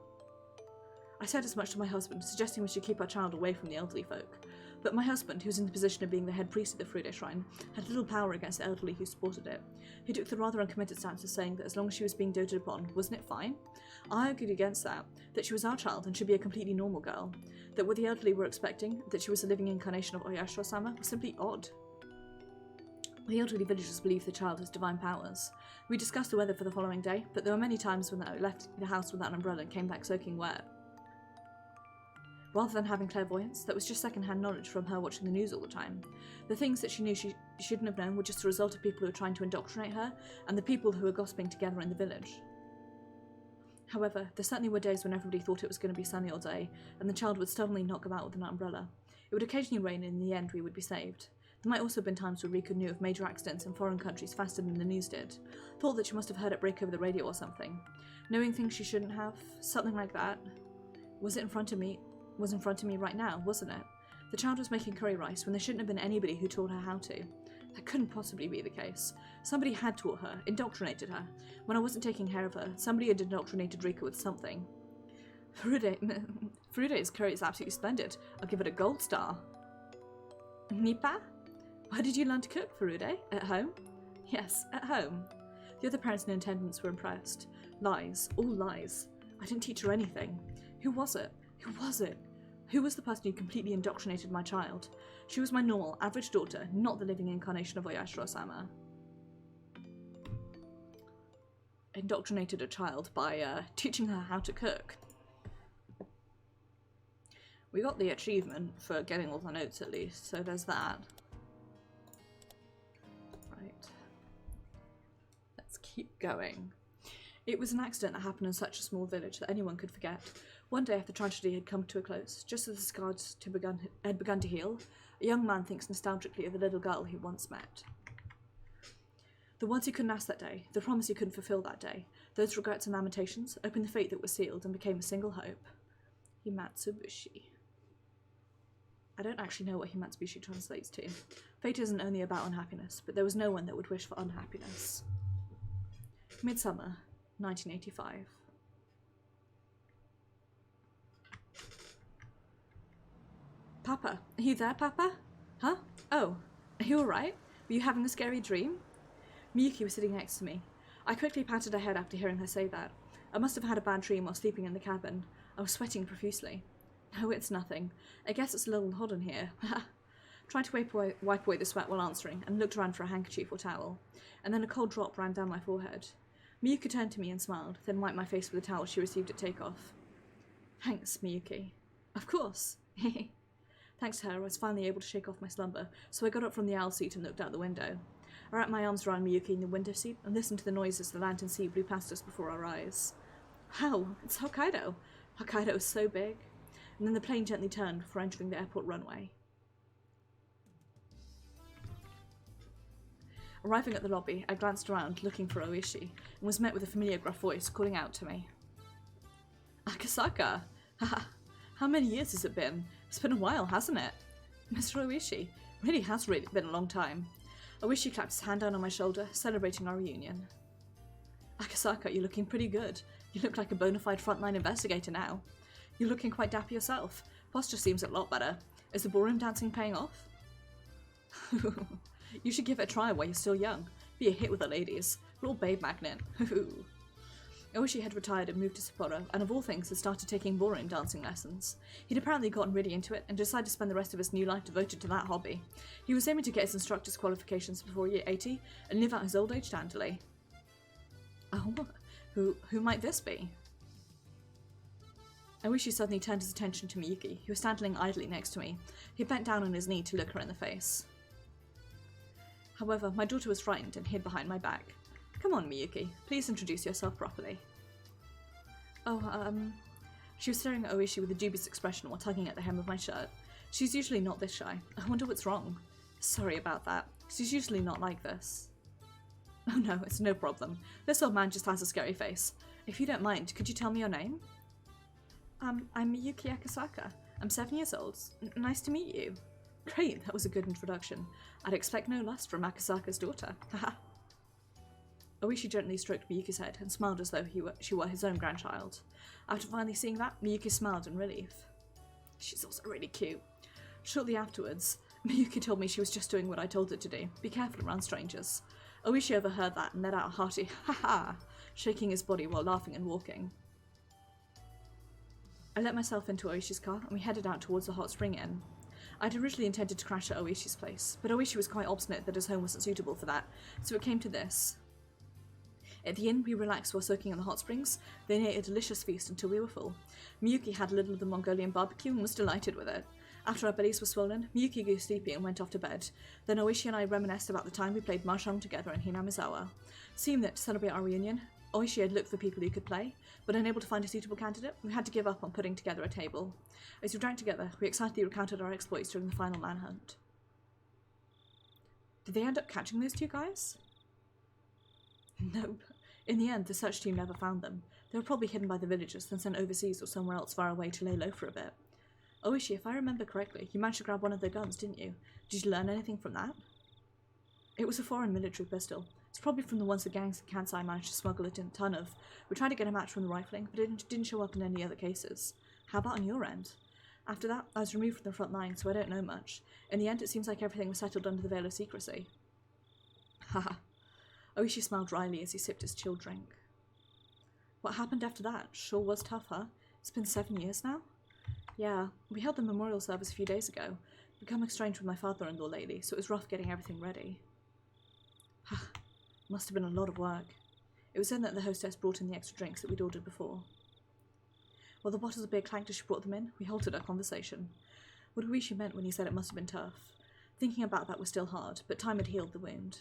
I said as much to my husband, suggesting we should keep our child away from the elderly folk. But my husband, who was in the position of being the head priest of the Furude shrine, had little power against the elderly who supported it. He took the rather uncommitted stance of saying that as long as she was being doted upon, wasn't it fine? I argued against that she was our child and should be a completely normal girl, that what the elderly were expecting, that she was a living incarnation of Oyashiro-sama, was simply odd. The elderly villagers believed the child has divine powers. We discussed the weather for the following day, but there were many times when I left the house without an umbrella and came back soaking wet. Rather than having clairvoyance, that was just second-hand knowledge from her watching the news all the time. The things that she knew she shouldn't have known were just the result of people who were trying to indoctrinate her, and the people who were gossiping together in the village. However, there certainly were days when everybody thought it was going to be sunny all day, and the child would stubbornly not go out with an umbrella. It would occasionally rain, and in the end we would be saved. There might also have been times where Rika knew of major accidents in foreign countries faster than the news did. Thought that she must have heard it break over the radio or something. Knowing things she shouldn't have, something like that. Was in front of me right now, wasn't it? The child was making curry rice when there shouldn't have been anybody who taught her how to. That couldn't possibly be the case. Somebody had taught her, indoctrinated her. When I wasn't taking care of her, somebody had indoctrinated Rika with something. Furude's curry is absolutely splendid. I'll give it a gold star. Nipa? Where did you learn to cook, Furude? At home? Yes, at home. The other parents in attendance were impressed. Lies. All lies. I didn't teach her anything. Who was it? Who was it? Who was the person who completely indoctrinated my child? She was my normal, average daughter, not the living incarnation of Oyashiro-sama. Indoctrinated a child by teaching her how to cook. We got the achievement for getting all the notes at least, so there's that. Right. Let's keep going. It was an accident that happened in such a small village that anyone could forget. One day after tragedy had come to a close, just as the scars had begun to heal, a young man thinks nostalgically of the little girl he once met. The words he couldn't ask that day, the promise he couldn't fulfill that day, those regrets and lamentations, opened the fate that was sealed and became a single hope. Himatsubushi. I don't actually know what Himatsubushi translates to. Fate isn't only about unhappiness, but there was no one that would wish for unhappiness. Midsummer, 1985. Papa, are you there, Papa? Huh? Oh, are you alright? Were you having a scary dream? Miyuki was sitting next to me. I quickly patted her head after hearing her say that. I must have had a bad dream while sleeping in the cabin. I was sweating profusely. No, it's nothing. I guess it's a little hot in here. Tried to wipe away the sweat while answering, and looked around for a handkerchief or towel. And then a cold drop ran down my forehead. Miyuki turned to me and smiled, then wiped my face with a towel she received at takeoff. Thanks, Miyuki. Of course. Thanks to her, I was finally able to shake off my slumber, so I got up from the owl seat and looked out the window. I wrapped my arms around Miyuki in the window seat and listened to the noises the lantern sea blew past us before our eyes. Wow, it's Hokkaido. Hokkaido is so big. And then the plane gently turned before entering the airport runway. Arriving at the lobby, I glanced around, looking for Oishi, and was met with a familiar gruff voice calling out to me. Akasaka! Haha, how many years has it been? It's been a while, hasn't it? Mr. Oishi, really has been a long time. Oishi clapped his hand down on my shoulder, celebrating our reunion. Akasaka, you're looking pretty good. You look like a bona fide frontline investigator now. You're looking quite dapper yourself. Posture seems a lot better. Is the ballroom dancing paying off? You should give it a try while you're still young. Be a hit with the ladies. Real babe magnet. Oishi had retired and moved to Sapporo, and of all things had started taking ballroom dancing lessons. He'd apparently gotten really into it, and decided to spend the rest of his new life devoted to that hobby. He was aiming to get his instructor's qualifications before year 80, and live out his old age dandily. Oh, who might this be? Oishi suddenly turned his attention to Miyuki, who was standing idly next to me. He bent down on his knee to look her in the face. However, my daughter was frightened and hid behind my back. Come on, Miyuki. Please introduce yourself properly. Oh, She was staring at Oishi with a dubious expression while tugging at the hem of my shirt. She's usually not this shy. I wonder what's wrong. Sorry about that. She's usually not like this. Oh no, it's no problem. This old man just has a scary face. If you don't mind, could you tell me your name? I'm Miyuki Akasaka. I'm 7 years old. Nice to meet you. Great, that was a good introduction. I'd expect no less from Akasaka's daughter. Haha. Oishi gently stroked Miyuki's head and smiled as though she were his own grandchild. After finally seeing that, Miyuki smiled in relief. She's also really cute. Shortly afterwards, Miyuki told me she was just doing what I told her to do. Be careful around strangers. Oishi overheard that and let out a hearty ha-ha, shaking his body while laughing and walking. I let myself into Oishi's car and we headed out towards the hot spring inn. I'd originally intended to crash at Oishi's place, but Oishi was quite obstinate that his home wasn't suitable for that, so it came to this. At the inn, we relaxed while soaking in the hot springs, then ate a delicious feast until we were full. Miyuki had a little of the Mongolian barbecue and was delighted with it. After our bellies were swollen, Miyuki grew sleepy and went off to bed. Then Oishi and I reminisced about the time we played mahjong together in Hinamizawa. Seeing that to celebrate our reunion, Oishi had looked for people who could play, but unable to find a suitable candidate, we had to give up on putting together a table. As we drank together, we excitedly recounted our exploits during the final manhunt. Did they end up catching those two guys? Nope. In the end, the search team never found them. They were probably hidden by the villagers, then sent overseas or somewhere else far away to lay low for a bit. Oishi, if I remember correctly, you managed to grab one of their guns, didn't you? Did you learn anything from that? It was a foreign military pistol. It's probably from the ones the gangs in Kansai managed to smuggle a ton of. We tried to get a match from the rifling, but it didn't show up in any other cases. How about on your end? After that, I was removed from the front line, so I don't know much. In the end, it seems like everything was settled under the veil of secrecy. Haha. Oishi smiled dryly as he sipped his chilled drink. What happened after that? Sure was tough, huh? It's been 7 years now? Yeah, we held the memorial service a few days ago. Become estranged with my father-in-law lately, so it was rough getting everything ready. Must have been a lot of work. It was then that the hostess brought in the extra drinks that we'd ordered before. While the bottles of beer clanked as she brought them in, we halted our conversation. What Oishi meant when he said it must have been tough. Thinking about that was still hard, but time had healed the wound.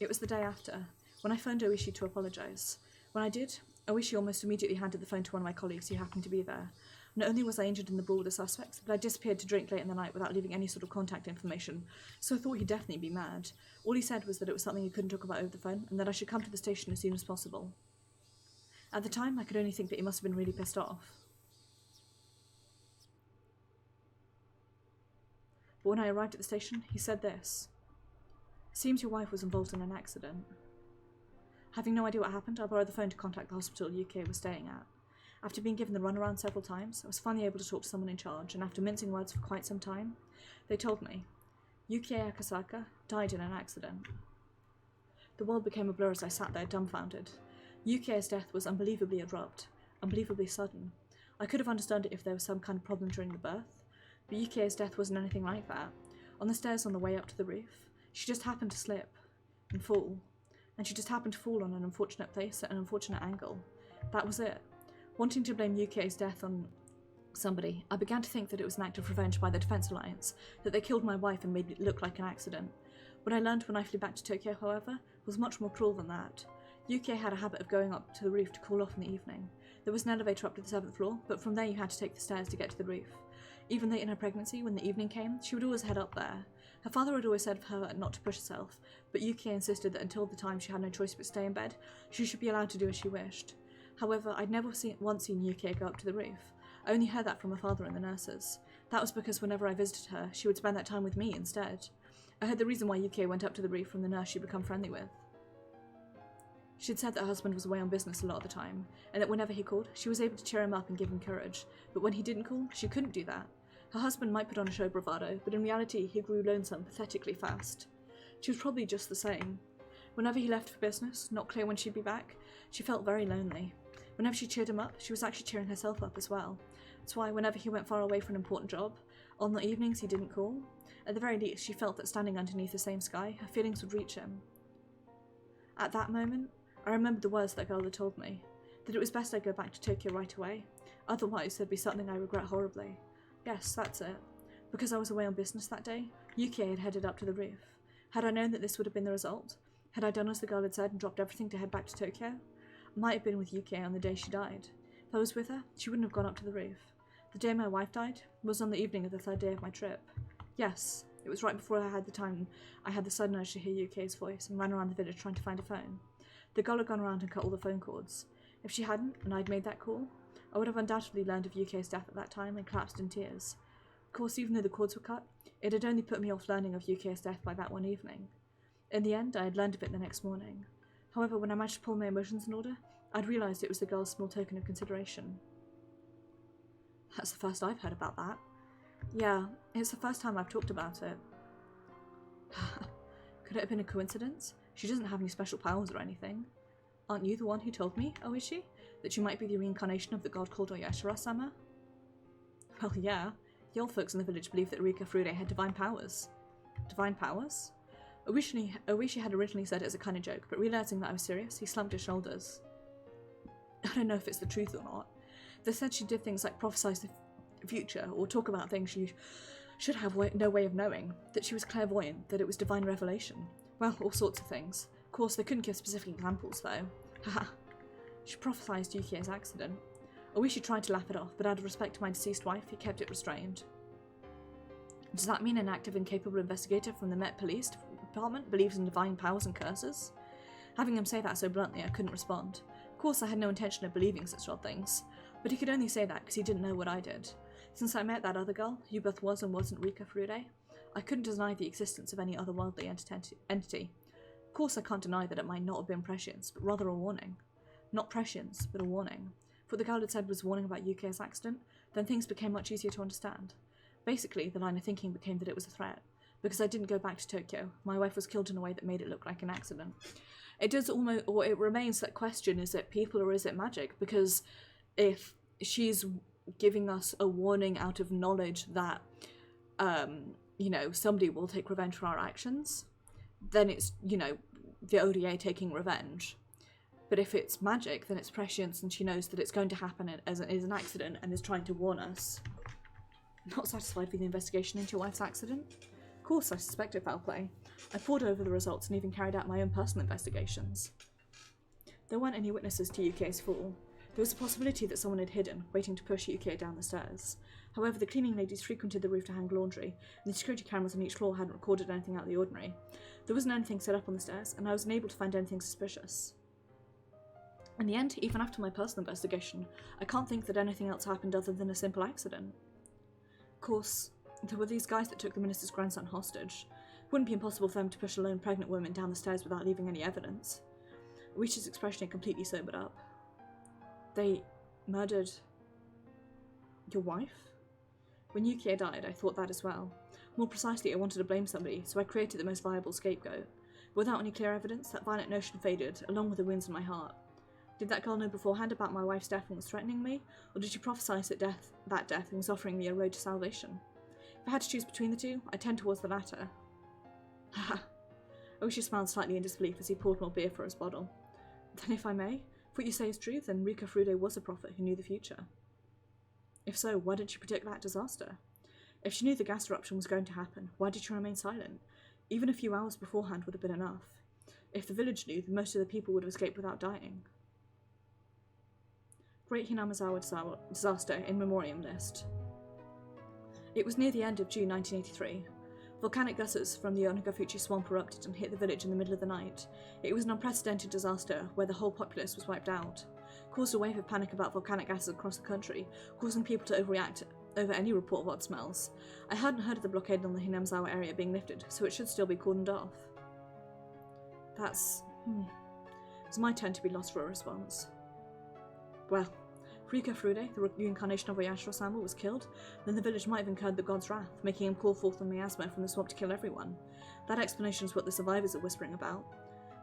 It was the day after, when I phoned Oishi to apologise. When I did, Oishi almost immediately handed the phone to one of my colleagues who happened to be there. Not only was I injured in the brawl with the suspects, but I disappeared to drink late in the night without leaving any sort of contact information, so I thought he'd definitely be mad. All he said was that it was something he couldn't talk about over the phone, and that I should come to the station as soon as possible. At the time, I could only think that he must have been really pissed off. But when I arrived at the station, he said this. Seems your wife was involved in an accident. Having no idea what happened, I borrowed the phone to contact the hospital UK was staying at. After being given the runaround several times, I was finally able to talk to someone in charge, and after mincing words for quite some time, they told me, Yuki Akasaka died in an accident. The world became a blur as I sat there dumbfounded. Yuki's death was unbelievably abrupt, unbelievably sudden. I could have understood it if there was some kind of problem during the birth, but Yuki's death wasn't anything like that. On the stairs on the way up to the roof, she just happened to slip and fall, and she just happened to fall on an unfortunate place at an unfortunate angle. That was it. Wanting to blame Yuki's death on somebody, I began to think that it was an act of revenge by the Defense Alliance, that they killed my wife and made it look like an accident. What I learned when I flew back to Tokyo, however, was much more cruel than that. Yuki had a habit of going up to the roof to cool off in the evening. There was an elevator up to the 7th floor, but from there you had to take the stairs to get to the roof. Even late in her pregnancy, when the evening came, she would always head up there. Her father had always said of her not to push herself, but Yuki insisted that until the time she had no choice but stay in bed, she should be allowed to do as she wished. However, I'd never once seen Yuki go up to the roof. I only heard that from her father and the nurses. That was because whenever I visited her, she would spend that time with me instead. I heard the reason why Yuki went up to the roof from the nurse she'd become friendly with. She'd said that her husband was away on business a lot of the time, and that whenever he called, she was able to cheer him up and give him courage, but when he didn't call, she couldn't do that. Her husband might put on a show bravado, but in reality he grew lonesome pathetically fast. She was probably just the same. Whenever he left for business, not clear when she'd be back, she felt very lonely. Whenever she cheered him up, she was actually cheering herself up as well. That's why whenever he went far away for an important job, on the evenings he didn't call. At the very least, she felt that standing underneath the same sky, her feelings would reach him. At that moment, I remembered the words that girl had told me, that it was best I go back to Tokyo right away. Otherwise, there'd be something I regret horribly. Yes, that's it. Because I was away on business that day, Yukie had headed up to the roof. Had I known that this would have been the result? Had I done as the girl had said and dropped everything to head back to Tokyo? I might have been with Yukie on the day she died. If I was with her, she wouldn't have gone up to the roof. The day my wife died was on the evening of the third day of my trip. Yes, it was right before I had the sudden urge to hear Yukie's voice and ran around the village trying to find a phone. The girl had gone around and cut all the phone cords. If she hadn't, and I'd made that call, I would have undoubtedly learned of Yukie's death at that time and collapsed in tears. Of course, even though the cords were cut, it had only put me off learning of Yukie's death by that one evening. In the end, I had learned of it the next morning. However, when I managed to pull my emotions in order, I'd realised it was the girl's small token of consideration. That's the first I've heard about that. Yeah, it's the first time I've talked about it. Could it have been a coincidence? She doesn't have any special powers or anything. Aren't you the one who told me, Oishi, that you might be the reincarnation of the god called Oyashiro-sama? Well, yeah. The old folks in the village believed that Rika Furude had divine powers. Divine powers? Oishi had originally said it as a kind of joke, but realising that I was serious, he slumped his shoulders. I don't know if it's the truth or not. They said she did things like prophesy the future, or talk about things she should have no way of knowing, that she was clairvoyant, that it was divine revelation. Well, all sorts of things. Of course, they couldn't give specific examples, though. Haha. She prophesied Yukie's accident. Oishi tried to laugh it off, but out of respect to my deceased wife, he kept it restrained. Does that mean an active and capable investigator from the Met Police Department believes in divine powers and curses? Having him say that so bluntly, I couldn't respond. Of course, I had no intention of believing such odd things, but he could only say that because he didn't know what I did. Since I met that other girl, who both was and wasn't Rika Furude, I couldn't deny the existence of any otherworldly entity. Of course, I can't deny that it might not have been prescience, but rather a warning. Not prescience, but a warning. If what the girl had said was a warning about Yukie's accident, then things became much easier to understand. Basically, the line of thinking became that it was a threat. Because I didn't go back to Tokyo, my wife was killed in a way that made it look like an accident. It remains that question, is it people or is it magic? Because if she's giving us a warning out of knowledge that, somebody will take revenge for our actions, then it's, the ODA taking revenge. But if it's magic, then it's prescience and she knows that it's going to happen as an accident and is trying to warn us. Not satisfied with the investigation into your wife's accident? Of course I suspected foul play. I pored over the results and even carried out my own personal investigations. There weren't any witnesses to Yukie's fall. There was a possibility that someone had hidden, waiting to push Yukie down the stairs. However, the cleaning ladies frequented the roof to hang laundry, and the security cameras on each floor hadn't recorded anything out of the ordinary. There wasn't anything set up on the stairs, and I was unable to find anything suspicious. In the end, even after my personal investigation, I can't think that anything else happened other than a simple accident. Of course, there were these guys that took the minister's grandson hostage. It wouldn't be impossible for them to push a lone pregnant woman down the stairs without leaving any evidence. Oishi's expression had completely sobered up. They murdered your wife? When Yukie died, I thought that as well. More precisely, I wanted to blame somebody, so I created the most viable scapegoat. But without any clear evidence, that violent notion faded, along with the wounds in my heart. Did that girl know beforehand about my wife's death and was threatening me? Or did she prophesy that death and was offering me a road to salvation? If I had to choose between the two, I tend towards the latter. Haha. Oishi smiled slightly in disbelief as he poured more beer for his bottle. Then if I may, if what you say is true, then Rika Furude was a prophet who knew the future. If so, why didn't she predict that disaster? If she knew the gas eruption was going to happen, why did she remain silent? Even a few hours beforehand would have been enough. If the village knew, then most of the people would have escaped without dying. Great Hinamazawa Disaster in Memoriam List. It was near the end of June 1983. Volcanic gutters from the Onagafuchi swamp erupted and hit the village in the middle of the night. It was an unprecedented disaster where the whole populace was wiped out. Caused a wave of panic about volcanic gases across the country, causing people to overreact over any report of odd smells. I hadn't heard of the blockade on the Hinamazawa area being lifted, so it should still be cordoned off. It's my turn to be lost for a response. Well, if Rika Furude, the reincarnation of Oyashiro-sama, was killed, then the village might have incurred the god's wrath, making him call forth the miasma from the swamp to kill everyone. That explanation is what the survivors are whispering about.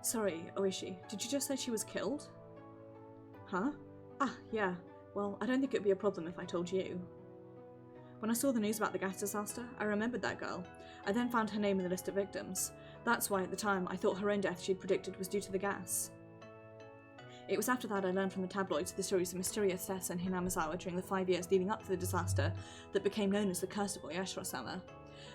Sorry, Oishi, did you just say she was killed? Huh? Ah, yeah. Well, I don't think it'd be a problem if I told you. When I saw the news about the gas disaster, I remembered that girl. I then found her name in the list of victims. That's why at the time I thought her own death she'd predicted was due to the gas. It was after that I learned from the tabloids the stories of mysterious deaths in Hinamizawa during the 5 years leading up to the disaster that became known as the Curse of Oyashiro-sama.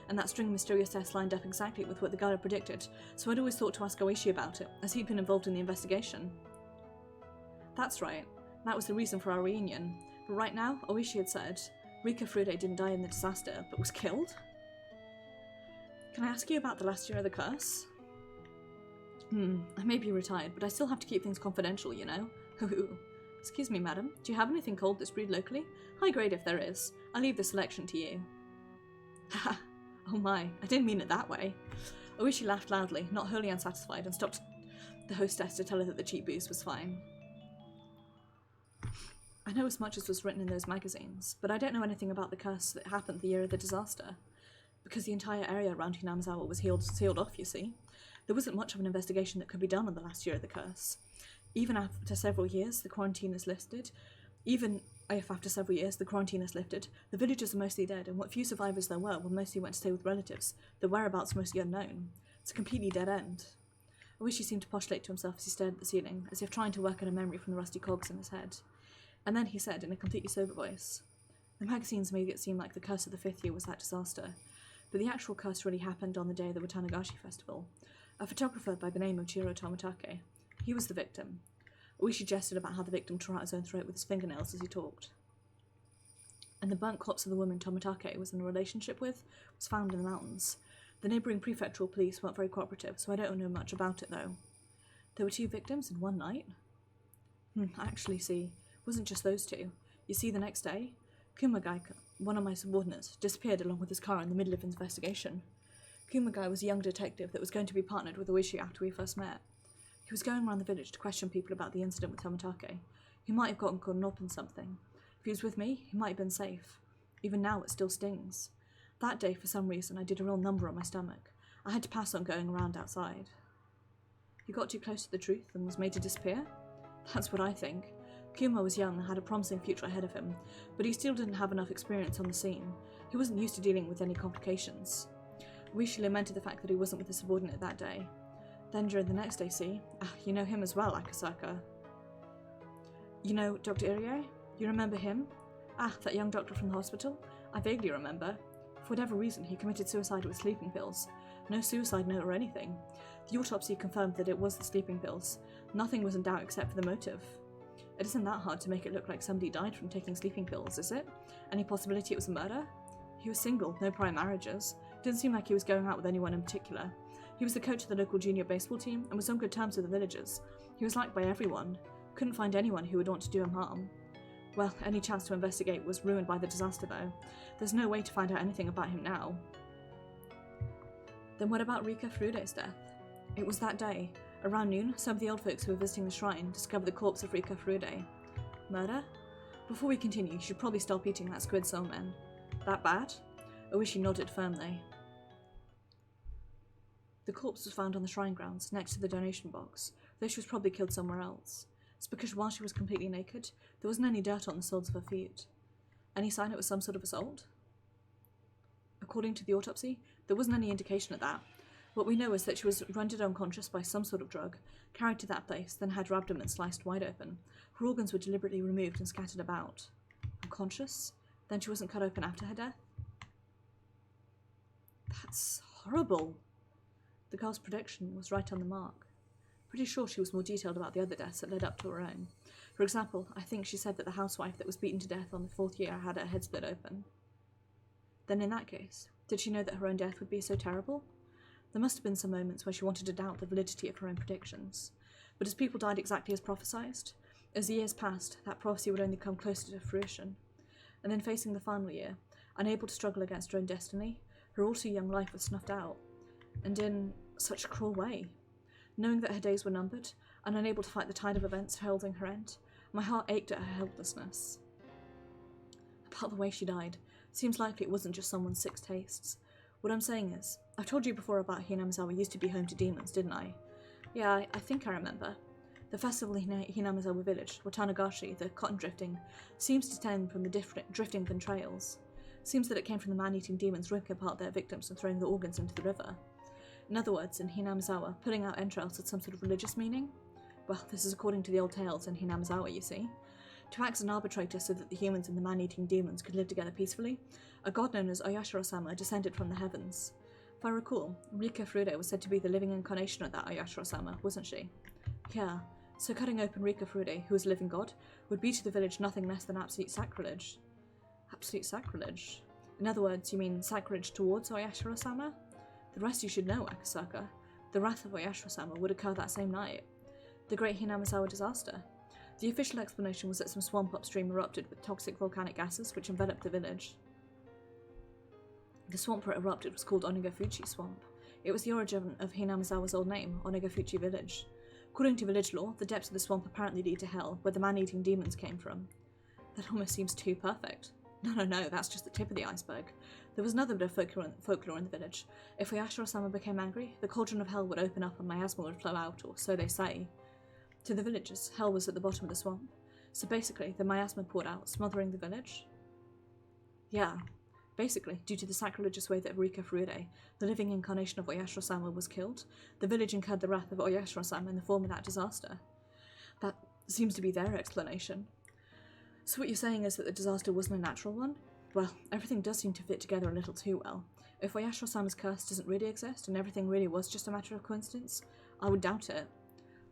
And that string of mysterious deaths lined up exactly with what the girl had predicted, so I'd always thought to ask Oishi about it, as he'd been involved in the investigation. That's right, that was the reason for our reunion. But right now, Oishi had said, Rika Furude didn't die in the disaster, but was killed? Can I ask you about the last year of the curse? I may be retired, but I still have to keep things confidential, you know? Excuse me, madam, do you have anything cold that's brewed locally? High grade if there is. I'll leave the selection to you. Haha. Oh my, I didn't mean it that way. Oishi laughed loudly, not wholly unsatisfied, and stopped the hostess to tell her that the cheap booze was fine. I know as much as was written in those magazines, but I don't know anything about the curse that happened the year of the disaster. Because the entire area around Hinamizawa was sealed off, you see. There wasn't much of an investigation that could be done on the last year of the curse. Even after several years, the quarantine is lifted. Even if after several years the quarantine is lifted, the villagers are mostly dead, and what few survivors there were mostly went to stay with relatives, their whereabouts mostly unknown. It's a completely dead end. I wish he seemed to postulate to himself as he stared at the ceiling, as if trying to work out a memory from the rusty cogs in his head. And then he said, in a completely sober voice, the magazines made it seem like the curse of the 5th year was that disaster, but the actual curse really happened on the day of the Watanagashi festival. A photographer by the name of Jiro Tomitake. He was the victim. Oishi jested about how the victim tore out his own throat with his fingernails as he talked. And the burnt corpse of the woman Tomitake was in a relationship with was found in the mountains. The neighbouring prefectural police weren't very cooperative, so I don't know much about it though. There were 2 victims in one night? Actually, see, it wasn't just those 2. You see, the next day, Kumagai, one of my subordinates, disappeared along with his car in the middle of an investigation. Kumagai was a young detective that was going to be partnered with Oishi after we first met. He was going around the village to question people about the incident with Tomitake. He might have gotten caught up in something. If he was with me, he might have been safe. Even now, it still stings. That day, for some reason, I did a real number on my stomach. I had to pass on going around outside. He got too close to the truth and was made to disappear? That's what I think. Kuma was young and had a promising future ahead of him, but he still didn't have enough experience on the scene. He wasn't used to dealing with any complications. Oishi lamented the fact that he wasn't with his subordinate that day. Then during the next day, see, you know him as well, Akasaka. You know Dr. Irie? You remember him? That young doctor from the hospital? I vaguely remember. For whatever reason, he committed suicide with sleeping pills. No suicide note or anything. The autopsy confirmed that it was the sleeping pills. Nothing was in doubt except for the motive. It isn't that hard to make it look like somebody died from taking sleeping pills, is it? Any possibility it was a murder? He was single, no prior marriages. Didn't seem like he was going out with anyone in particular. He was the coach of the local junior baseball team and was on good terms with the villagers. He was liked by everyone. Couldn't find anyone who would want to do him harm. Well, any chance to investigate was ruined by the disaster though. There's no way to find out anything about him now. Then what about Rika Furude's death? It was that day. Around noon, some of the old folks who were visiting the shrine discovered the corpse of Rika Furude. Murder? Before we continue, you should probably stop eating that squid soulman. That bad? Oishi nodded firmly. The corpse was found on the shrine grounds, next to the donation box, though she was probably killed somewhere else. It's because while she was completely naked, there wasn't any dirt on the soles of her feet. Any sign it was some sort of assault? According to the autopsy, there wasn't any indication of that. What we know is that she was rendered unconscious by some sort of drug, carried to that place, then had her abdomen sliced wide open. Her organs were deliberately removed and scattered about. Unconscious? Then she wasn't cut open after her death? That's horrible. The girl's prediction was right on the mark. Pretty sure she was more detailed about the other deaths that led up to her own. For example, I think she said that the housewife that was beaten to death on the 4th year had her head split open. Then in that case, did she know that her own death would be so terrible? There must have been some moments where she wanted to doubt the validity of her own predictions. But as people died exactly as prophesied, as the years passed, that prophecy would only come closer to fruition. And then facing the final year, unable to struggle against her own destiny, her all-too-young life was snuffed out. And in such a cruel way. Knowing that her days were numbered, and unable to fight the tide of events heralding her end, my heart ached at her helplessness. About the way she died, seems likely it wasn't just someone's sick tastes. What I'm saying is, I've told you before about Hinamizawa used to be home to demons, didn't I? Yeah, I think I remember. The festival in Hinamizawa village, or Tanagashi, the cotton drifting, seems to stem from the drifting of entrails. Seems that it came from the man-eating demons ripping apart their victims and throwing the organs into the river. In other words, in Hinamizawa, pulling out entrails had some sort of religious meaning. Well, this is according to the old tales in Hinamizawa, you see. To act as an arbitrator so that the humans and the man-eating demons could live together peacefully, a god known as Oyashiro-sama descended from the heavens. If I recall, Rika Furude was said to be the living incarnation of that Oyashiro-sama, wasn't she? Yeah, so cutting open Rika Furude, who was a living god, would be to the village nothing less than absolute sacrilege. Absolute sacrilege? In other words, you mean sacrilege towards Oyashiro-sama? The rest you should know, Akasaka. The wrath of Oyashiro-sama would occur that same night. The Great Hinamizawa disaster. The official explanation was that some swamp upstream erupted with toxic volcanic gases which enveloped the village. The swamp where it erupted was called Onigafuchi Swamp. It was the origin of Hinamizawa's old name, Onigafuchi Village. According to village lore, the depths of the swamp apparently lead to hell, where the man-eating demons came from. That almost seems too perfect. No, that's just the tip of the iceberg. There was another bit of folklore in the village. If Oyashiro-sama became angry, the cauldron of hell would open up and miasma would flow out, or so they say. To the villagers, hell was at the bottom of the swamp. So basically, the miasma poured out, smothering the village. Yeah, basically, due to the sacrilegious way that Rika Furude, the living incarnation of Oyashiro-sama, was killed, the village incurred the wrath of Oyashiro-sama in the form of that disaster. That seems to be their explanation. So what you're saying is that the disaster wasn't a natural one? Well, everything does seem to fit together a little too well. If Oyashiro-sama's curse doesn't really exist, and everything really was just a matter of coincidence, I would doubt it.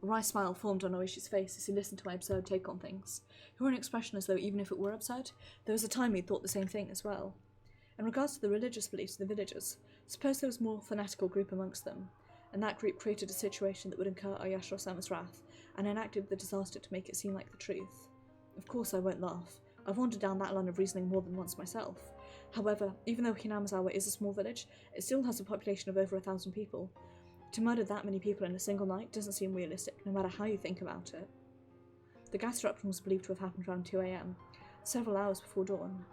A wry smile formed on Oishi's face as he listened to my absurd take on things. He wore an expression as though even if it were absurd, there was a time he'd thought the same thing as well. In regards to the religious beliefs of the villagers, suppose there was a more fanatical group amongst them, and that group created a situation that would incur Oyashiro-sama's wrath, and enacted the disaster to make it seem like the truth. Of course I won't laugh. I've wandered down that line of reasoning more than once myself. However, even though Hinamizawa is a small village, it still has a population of over 1,000 people. To murder that many people in a single night doesn't seem realistic, no matter how you think about it. The gas eruption was believed to have happened around 2 AM, several hours before dawn.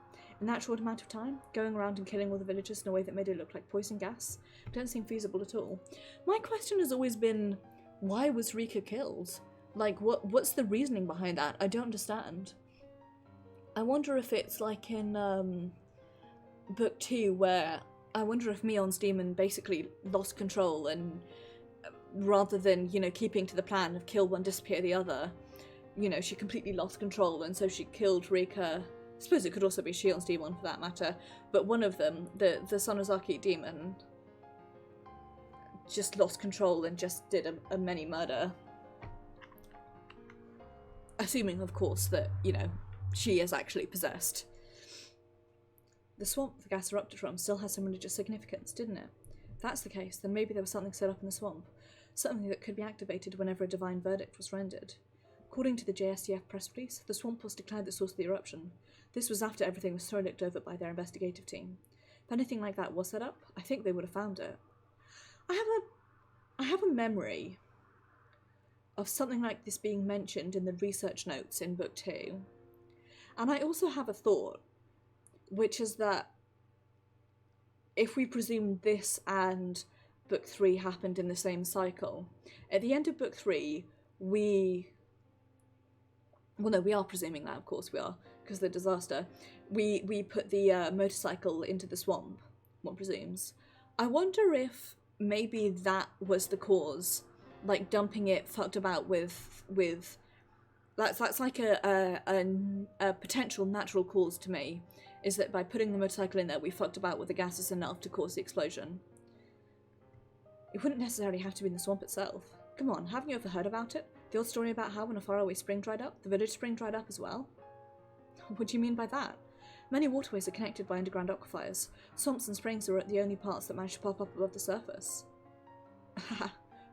In that short amount of time, going around and killing all the villagers in a way that made it look like poison gas don't seem feasible at all. My question has always been, why was Rika killed? Like, what's the reasoning behind that? I don't understand. I wonder if it's like in book 2 where I wonder if Mion's demon basically lost control and rather than, keeping to the plan of kill one, disappear the other, she completely lost control and so she killed Rika. I suppose it could also be Shion's demon for that matter, but one of them, the Sonozaki demon, just lost control and just did a many murder. Assuming, of course, that, she is actually possessed. The swamp the gas erupted from still has some religious significance, didn't it? If that's the case, then maybe there was something set up in the swamp, something that could be activated whenever a divine verdict was rendered. According to the JSTF press release, the swamp was declared the source of the eruption. This was after everything was thoroughly looked over by their investigative team. If anything like that was set up, I think they would have found it. I have a memory of something like this being mentioned in the research notes in book 2. And I also have a thought, which is that if we presume this and book 3 happened in the same cycle, at the end of book 3, we are presuming that, of course we are, because of the disaster. We put the motorcycle into the swamp, one presumes. I wonder if maybe that was the cause, like dumping it fucked about with that's like a potential natural cause to me, is that by putting the motorcycle in there we fucked about with the gases enough to cause the explosion. It wouldn't necessarily have to be in the swamp itself. Come on, haven't you ever heard about it? The old story about how when a faraway spring dried up, the village spring dried up as well? What do you mean by that? Many waterways are connected by underground aquifers. Swamps and springs are the only parts that manage to pop up above the surface.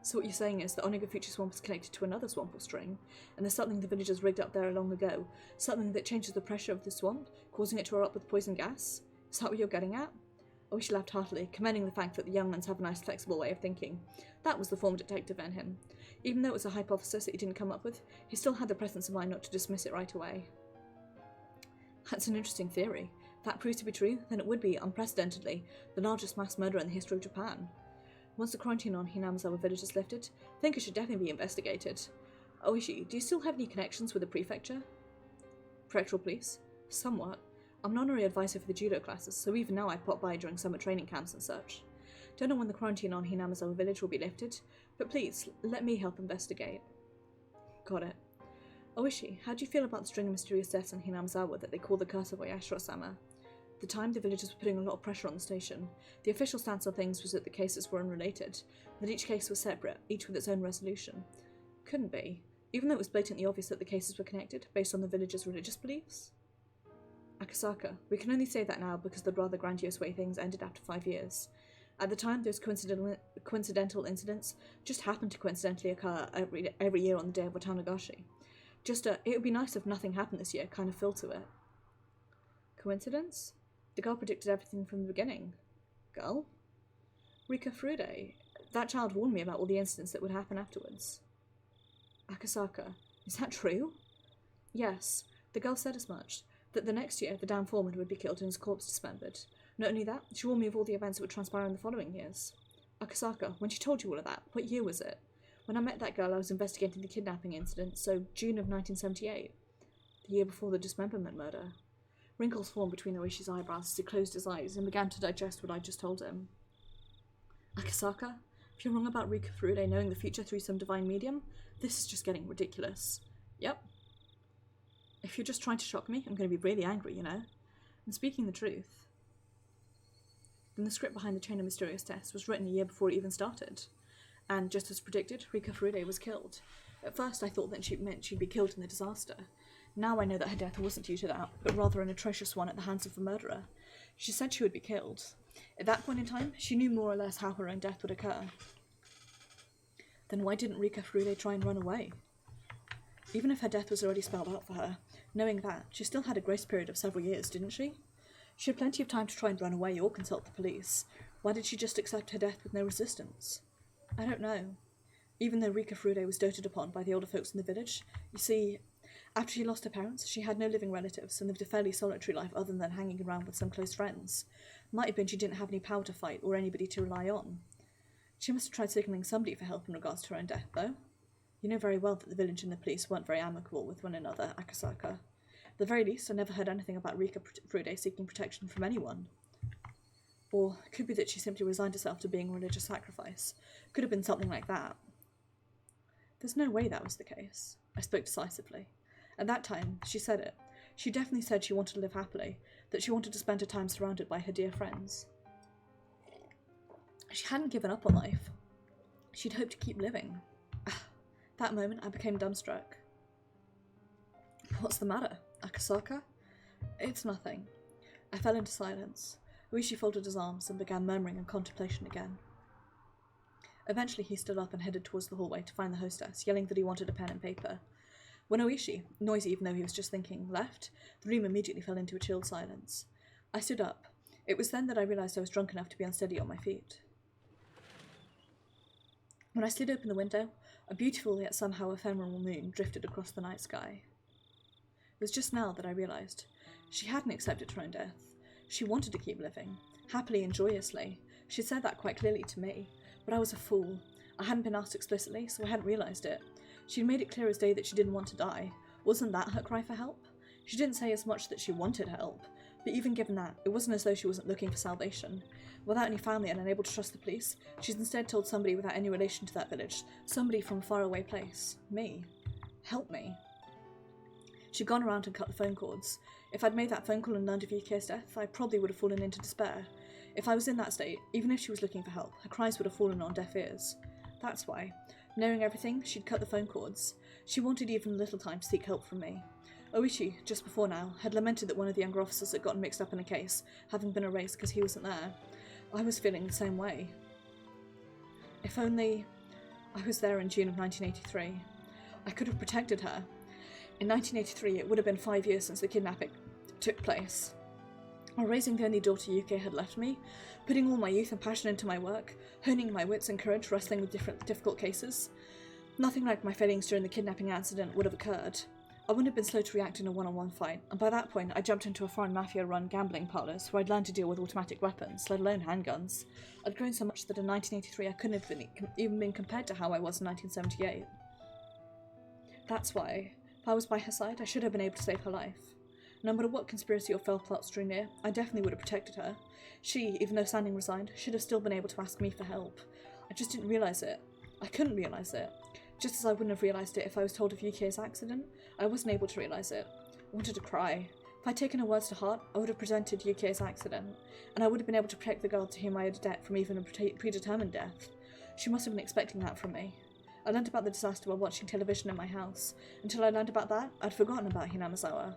So what you're saying is that Onigafuchi Swamp is connected to another swamp or string, and there's something the villagers rigged up there long ago, something that changes the pressure of the swamp, causing it to erupt with poison gas? Is that what you're getting at? Oishi laughed heartily, commending the fact that the young ones have a nice flexible way of thinking. That was the former detective in him. Even though it was a hypothesis that he didn't come up with, he still had the presence of mind not to dismiss it right away. That's an interesting theory. If that proves to be true, then it would be, unprecedentedly, the largest mass murder in the history of Japan. Once the quarantine on Hinamazawa village is lifted, I think it should definitely be investigated. Oishi, do you still have any connections with the prefecture? Prefectural police? Somewhat. I'm an honorary advisor for the judo classes, so even now I pop by during summer training camps and such. Don't know when the quarantine on Hinamazawa village will be lifted, but please, let me help investigate. Got it. Oishi, how do you feel about the string of mysterious deaths in Hinamazawa that they call the curse of Oyashiro-sama? At the time, the villagers were putting a lot of pressure on the station. The official stance on things was that the cases were unrelated, that each case was separate, each with its own resolution. Couldn't be, even though it was blatantly obvious that the cases were connected, based on the villagers' religious beliefs. Akasaka, we can only say that now because of the rather grandiose way things ended after 5 years. At the time, those coincidental incidents just happened to coincidentally occur every year on the day of Watanagashi. It would be nice if nothing happened this year kind of feel to it. Coincidence? The girl predicted everything from the beginning. Girl? Rika Furude. That child warned me about all the incidents that would happen afterwards. Akasaka. Is that true? Yes. The girl said as much. That the next year, the damn foreman would be killed and his corpse dismembered. Not only that, she warned me of all the events that would transpire in the following years. Akasaka, when she told you all of that, what year was it? When I met that girl, I was investigating the kidnapping incident, so June of 1978. The year before the dismemberment murder. Wrinkles formed between Oishi's eyebrows as he closed his eyes and began to digest what I just told him. Akasaka, if you're wrong about Rika Furude knowing the future through some divine medium, this is just getting ridiculous. Yep. If you're just trying to shock me, I'm going to be really angry, you know? And speaking the truth. Then the script behind the chain of mysterious deaths was written a year before it even started. And just as predicted, Rika Furude was killed. At first I thought that she meant she'd be killed in the disaster. Now I know that her death wasn't due to that, but rather an atrocious one at the hands of the murderer. She said she would be killed. At that point in time, she knew more or less how her own death would occur. Then why didn't Rika Furude try and run away? Even if her death was already spelled out for her, knowing that, she still had a grace period of several years, didn't she? She had plenty of time to try and run away or consult the police. Why did she just accept her death with no resistance? I don't know. Even though Rika Furude was doted upon by the older folks in the village, you see, after she lost her parents, she had no living relatives and lived a fairly solitary life other than hanging around with some close friends. Might have been she didn't have any power to fight or anybody to rely on. She must have tried signalling somebody for help in regards to her own death, though. You know very well that the village and the police weren't very amicable with one another, Akasaka. At the very least, I never heard anything about Rika Furude seeking protection from anyone. Or it could be that she simply resigned herself to being a religious sacrifice. Could have been something like that. There's no way that was the case. I spoke decisively. At that time, she said it. She definitely said she wanted to live happily, that she wanted to spend her time surrounded by her dear friends. She hadn't given up on life. She'd hoped to keep living. That moment, I became dumbstruck. What's the matter, Akasaka? It's nothing. I fell into silence. Oishi folded his arms and began murmuring in contemplation again. Eventually he stood up and headed towards the hallway to find the hostess, yelling that he wanted a pen and paper. When Oishi, noisy even though he was just thinking, left, the room immediately fell into a chilled silence. I stood up. It was then that I realised I was drunk enough to be unsteady on my feet. When I slid open the window, a beautiful yet somehow ephemeral moon drifted across the night sky. It was just now that I realised. She hadn't accepted her own death. She wanted to keep living, happily and joyously. She'd said that quite clearly to me, but I was a fool. I hadn't been asked explicitly, so I hadn't realised it. She'd made it clear as day that she didn't want to die. Wasn't that her cry for help? She didn't say as much that she wanted help, but even given that, it wasn't as though she wasn't looking for salvation. Without any family and unable to trust the police, she's instead told somebody without any relation to that village, somebody from a faraway place. Me. Help me. She'd gone around and cut the phone cords. If I'd made that phone call and learned of Yuki's death, I probably would have fallen into despair. If I was in that state, even if she was looking for help, her cries would have fallen on deaf ears. That's why, knowing everything, she'd cut the phone cords. She wanted even little time to seek help from me. Oishi, just before now, had lamented that one of the younger officers had gotten mixed up in a case, having been erased because he wasn't there. I was feeling the same way. If only I was there in June of 1983. I could have protected her. In 1983, it would have been 5 years since the kidnapping took place. While raising the only daughter Yuki had left me, putting all my youth and passion into my work, honing my wits and courage wrestling with difficult cases, nothing like my failings during the kidnapping incident would have occurred. I wouldn't have been slow to react in a one-on-one fight, and by that point I jumped into a foreign mafia-run gambling parlours where I'd learned to deal with automatic weapons, let alone handguns. I'd grown so much that in 1983 I couldn't have even been compared to how I was in 1978. That's why, if I was by her side, I should have been able to save her life. No matter what conspiracy or fell plots drew near, I definitely would have protected her. She, even though standing resigned, should have still been able to ask me for help. I just didn't realise it. I couldn't realise it. Just as I wouldn't have realised it if I was told of Yuki's accident, I wasn't able to realise it. I wanted to cry. If I'd taken her words to heart, I would have presented Yuki's accident, and I would have been able to protect the girl to whom I owed a debt from even a predetermined death. She must have been expecting that from me. I learned about the disaster while watching television in my house. Until I learned about that, I'd forgotten about Hinamizawa.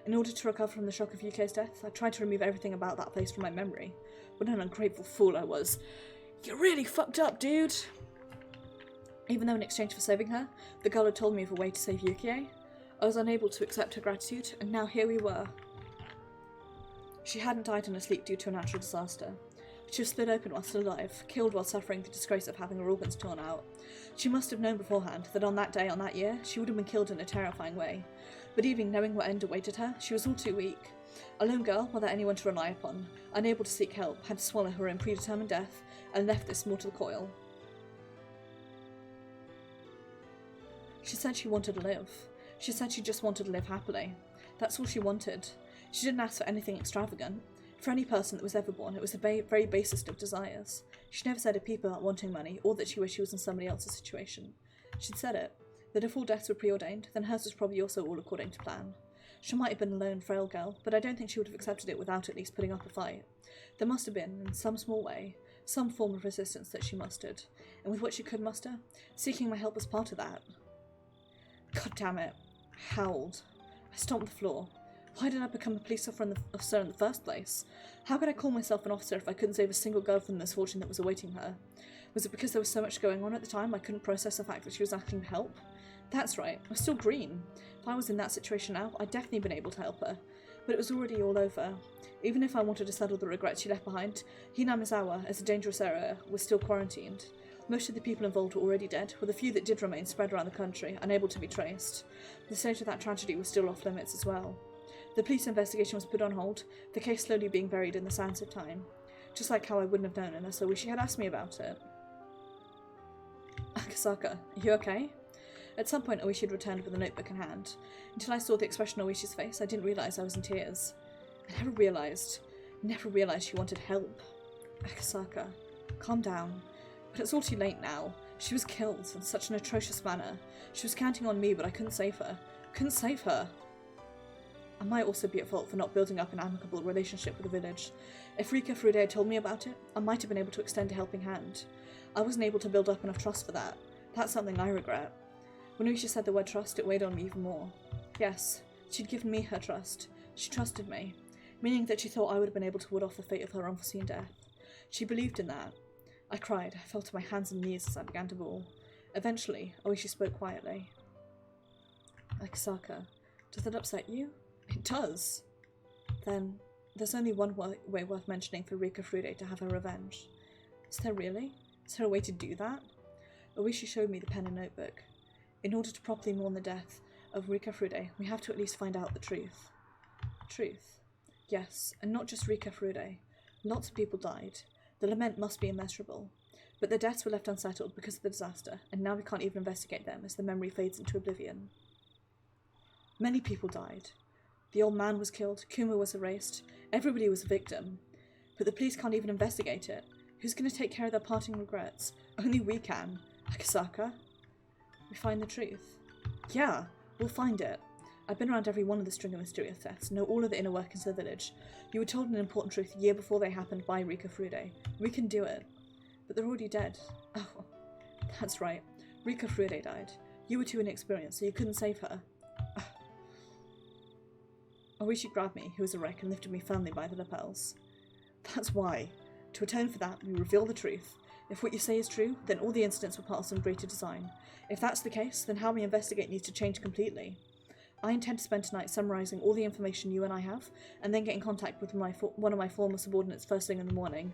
In order to recover from the shock of Yuki's death, I tried to remove everything about that place from my memory. What an ungrateful fool I was. You really fucked up, dude! Even though in exchange for saving her, the girl had told me of a way to save Yuki, I was unable to accept her gratitude, and now here we were. She hadn't died in her sleep due to a natural disaster. She was split open while still alive, killed while suffering the disgrace of having her organs torn out. She must have known beforehand that on that day, on that year, she would have been killed in a terrifying way. But even knowing what end awaited her, she was all too weak. A lone girl, without anyone to rely upon, unable to seek help, had to swallow her own predetermined death, and left this mortal coil. She said she wanted to live. She said she just wanted to live happily. That's all she wanted. She didn't ask for anything extravagant. For any person that was ever born, it was the very basest of desires. She never said a peep about wanting money, or that she wished she was in somebody else's situation. She'd said it, that if all deaths were preordained, then hers was probably also all according to plan. She might have been a lone, frail girl, but I don't think she would have accepted it without at least putting up a fight. There must have been, in some small way, some form of resistance that she mustered, and with what she could muster, seeking my help was part of that. God damn it. I howled. I stomped the floor. Why did I become a police officer in the first place? How could I call myself an officer if I couldn't save a single girl from the misfortune that was awaiting her? Was it because there was so much going on at the time I couldn't process the fact that she was asking for help? That's right, I was still green. If I was in that situation now, I'd definitely been able to help her. But it was already all over. Even if I wanted to settle the regrets she left behind, Hinamizawa, as a dangerous area, was still quarantined. Most of the people involved were already dead, with a few that did remain spread around the country, unable to be traced. The state of that tragedy was still off limits as well. The police investigation was put on hold, the case slowly being buried in the sands of time. Just like how I wouldn't have known unless Oishi had asked me about it. Akasaka, are you okay? At some point Oishi had returned with a notebook in hand. Until I saw the expression on Oishi's face, I didn't realise I was in tears. I never realised she wanted help. Akasaka, calm down. But it's all too late now. She was killed in such an atrocious manner. She was counting on me, but I couldn't save her. Couldn't save her. I might also be at fault for not building up an amicable relationship with the village. If Rika Furude had told me about it, I might have been able to extend a helping hand. I wasn't able to build up enough trust for that. That's something I regret. When Oishi said the word trust, it weighed on me even more. Yes, she'd given me her trust. She trusted me, meaning that she thought I would have been able to ward off the fate of her unforeseen death. She believed in that. I cried. I fell to my hands and knees as I began to bawl. Eventually, Oishi spoke quietly. Akasaka, does that upset you? It does. Then, there's only one way worth mentioning for Rika Furude to have her revenge. Is there really? Is there a way to do that? Oishi showed me the pen and notebook. In order to properly mourn the death of Rika Furude, we have to at least find out the truth. Truth? Yes, and not just Rika Furude. Lots of people died. The lament must be immeasurable. But their deaths were left unsettled because of the disaster, and now we can't even investigate them as the memory fades into oblivion. Many people died. The old man was killed, Kuma was erased, everybody was a victim. But the police can't even investigate it. Who's going to take care of their parting regrets? Only we can. Akasaka? We find the truth. Yeah, we'll find it. I've been around every one of the string of mysterious deaths, know all of the inner workings of the village. You were told an important truth a year before they happened by Rika Furude. We can do it. But they're already dead. Oh, that's right. Rika Furude died. You were too inexperienced, so you couldn't save her. Oishi grabbed me, who was a wreck, and lifted me firmly by the lapels. That's why. To atone for that, we reveal the truth. If what you say is true, then all the incidents were part of some greater design. If that's the case, then how we investigate needs to change completely. I intend to spend tonight summarising all the information you and I have, and then get in contact with one of my former subordinates first thing in the morning.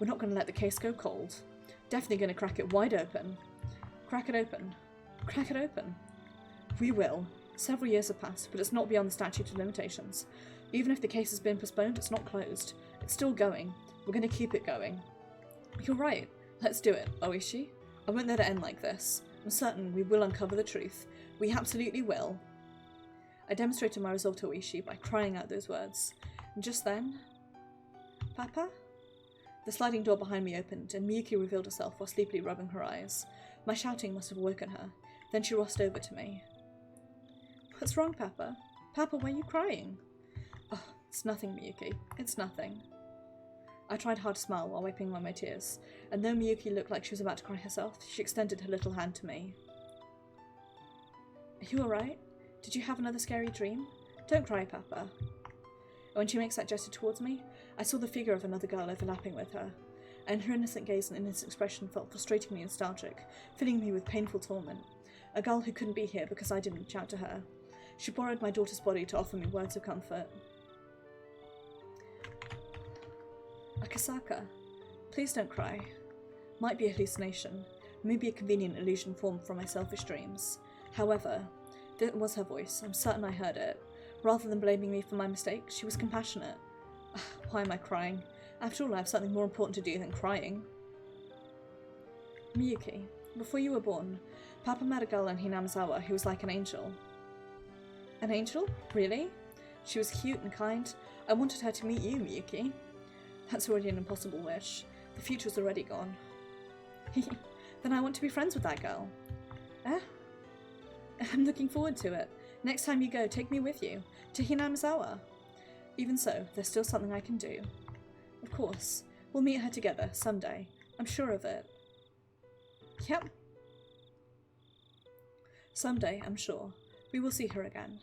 We're not going to let the case go cold. Definitely going to crack it wide open. Crack it open. Crack it open. We will. Several years have passed, but it's not beyond the statute of limitations. Even if the case has been postponed, it's not closed. It's still going. We're going to keep it going. You're right. Let's do it, Oishi. I won't let it end like this. I'm certain we will uncover the truth. We absolutely will. I demonstrated my resolve to Oishi by crying out those words. And just then... Papa? The sliding door behind me opened, and Miyuki revealed herself while sleepily rubbing her eyes. My shouting must have awoken her. Then she rossed over to me. What's wrong, Papa? Papa, why are you crying? Oh, it's nothing, Miyuki. It's nothing. I tried hard to smile while wiping away my tears, and though Miyuki looked like she was about to cry herself, she extended her little hand to me. Are you alright? Did you have another scary dream? Don't cry, Papa. When she makes that gesture towards me, I saw the figure of another girl overlapping with her, and her innocent gaze and innocent expression felt frustratingly nostalgic, filling me with painful torment. A girl who couldn't be here because I didn't reach out to her. She borrowed my daughter's body to offer me words of comfort. Akasaka, please don't cry. Might be a hallucination, maybe a convenient illusion formed from my selfish dreams. However, that was her voice. I'm certain I heard it. Rather than blaming me for my mistake, she was compassionate. Why am I crying? After all, I have something more important to do than crying. Miyuki, before you were born, Papa met a girl in Hinamizawa who was like an angel. An angel? Really? She was cute and kind. I wanted her to meet you, Miyuki. That's already an impossible wish. The future's already gone. Then I want to be friends with that girl. Eh? I'm looking forward to it. Next time you go, take me with you. To Hinamizawa. Even so, there's still something I can do. Of course. We'll meet her together, someday. I'm sure of it. Yep. Someday, I'm sure. We will see her again.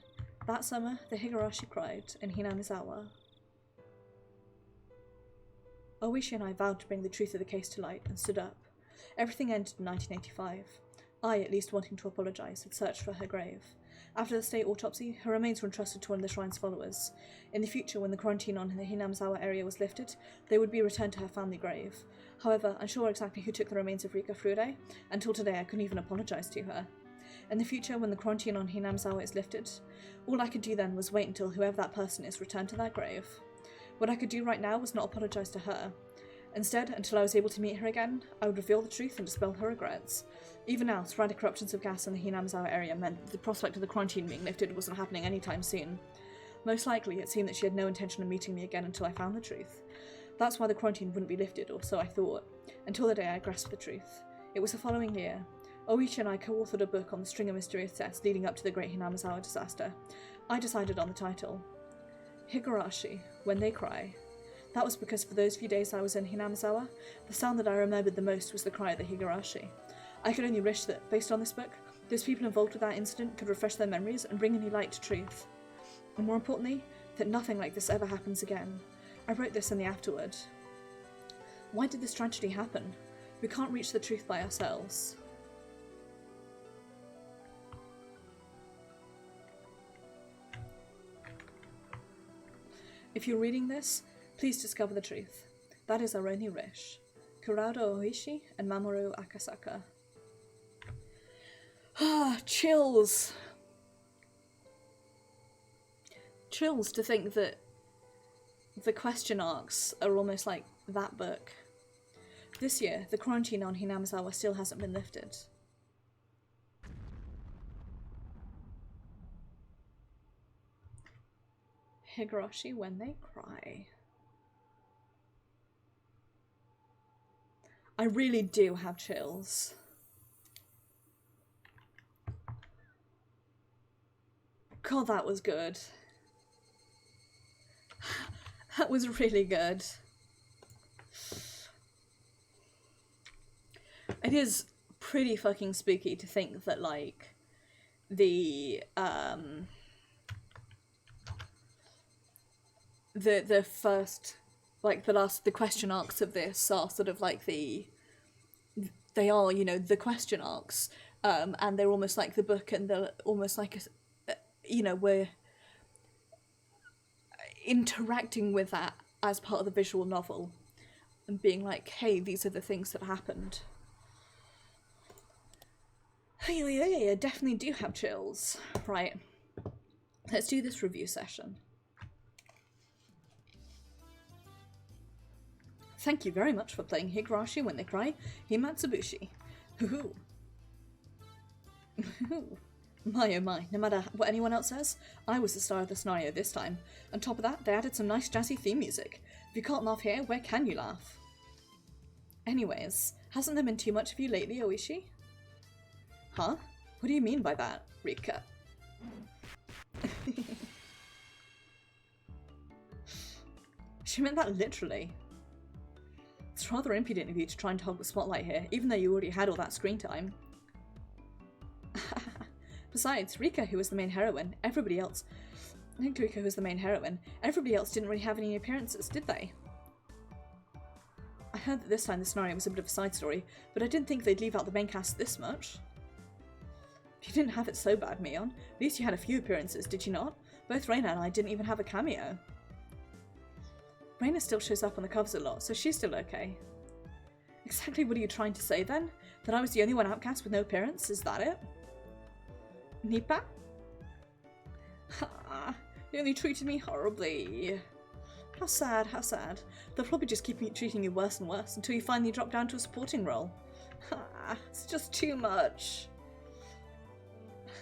That summer, the Higurashi cried in Hinamizawa. Oishi and I vowed to bring the truth of the case to light and stood up. Everything ended in 1985. I, at least wanting to apologise, had searched for her grave. After the state autopsy, her remains were entrusted to one of the shrine's followers. In the future, when the quarantine on the Hinamizawa area was lifted, they would be returned to her family grave. However, unsure exactly who took the remains of Rika Furude, until today I couldn't even apologise to her. In the future, when the quarantine on Hinamizawa is lifted, all I could do then was wait until whoever that person is returned to that grave. What I could do right now was not apologise to her. Instead, until I was able to meet her again, I would reveal the truth and dispel her regrets. Even now, sporadic eruptions of gas in the Hinamizawa area meant that the prospect of the quarantine being lifted wasn't happening anytime soon. Most likely, it seemed that she had no intention of meeting me again until I found the truth. That's why the quarantine wouldn't be lifted, or so I thought, until the day I grasped the truth. It was the following year. Oichi and I co-authored a book on the string of mysterious deaths leading up to the Great Hinamizawa disaster. I decided on the title. Higurashi, When They Cry. That was because for those few days I was in Hinamizawa, the sound that I remembered the most was the cry of the Higurashi. I could only wish that, based on this book, those people involved with that incident could refresh their memories and bring a new light to truth. And more importantly, that nothing like this ever happens again. I wrote this in the afterword. Why did this tragedy happen? We can't reach the truth by ourselves. If you're reading this, please discover the truth. That is our only wish. Kurado Oishi and Mamoru Akasaka. Ah, chills! Chills to think that the question arcs are almost like that book. This year, the quarantine on Hinamizawa still hasn't been lifted. Higurashi, When They Cry. I really do have chills. God, that was good. That was really good. It is pretty fucking spooky to think that, like, the first, like, the question arcs of this are sort of like they are, you know, the question arcs, and they're almost like the book, and they're almost like, you know, we're interacting with that as part of the visual novel, and being like, hey, these are the things that happened. Hey, I definitely do have chills. Right, Let's do this review session. Thank you very much for playing Higurashi When They Cry, Himatsubushi. Hoo-hoo. My oh my, no matter what anyone else says, I was the star of the scenario this time. On top of that, they added some nice jazzy theme music. If you can't laugh here, where can you laugh? Anyways, hasn't there been too much of you lately, Oishi? Huh? What do you mean by that, Rika? She meant that literally. It's rather impudent of you to try and hog the spotlight here, even though you already had all that screen time. Besides, Rika, who was the main heroine, everybody else didn't really have any appearances, did they? I heard that this time the scenario was a bit of a side story, but I didn't think they'd leave out the main cast this much. You didn't have it so bad, Mion. At least you had a few appearances, did you not? Both Reina and I didn't even have a cameo. Reina still shows up on the covers a lot, so she's still okay. Exactly what are you trying to say then? That I was the only one outcast with no appearance? Is that it? Nipa? Ha! You only treated me horribly. How sad, how sad. They'll probably just keep treating you worse and worse until you finally drop down to a supporting role. Ha! It's just too much.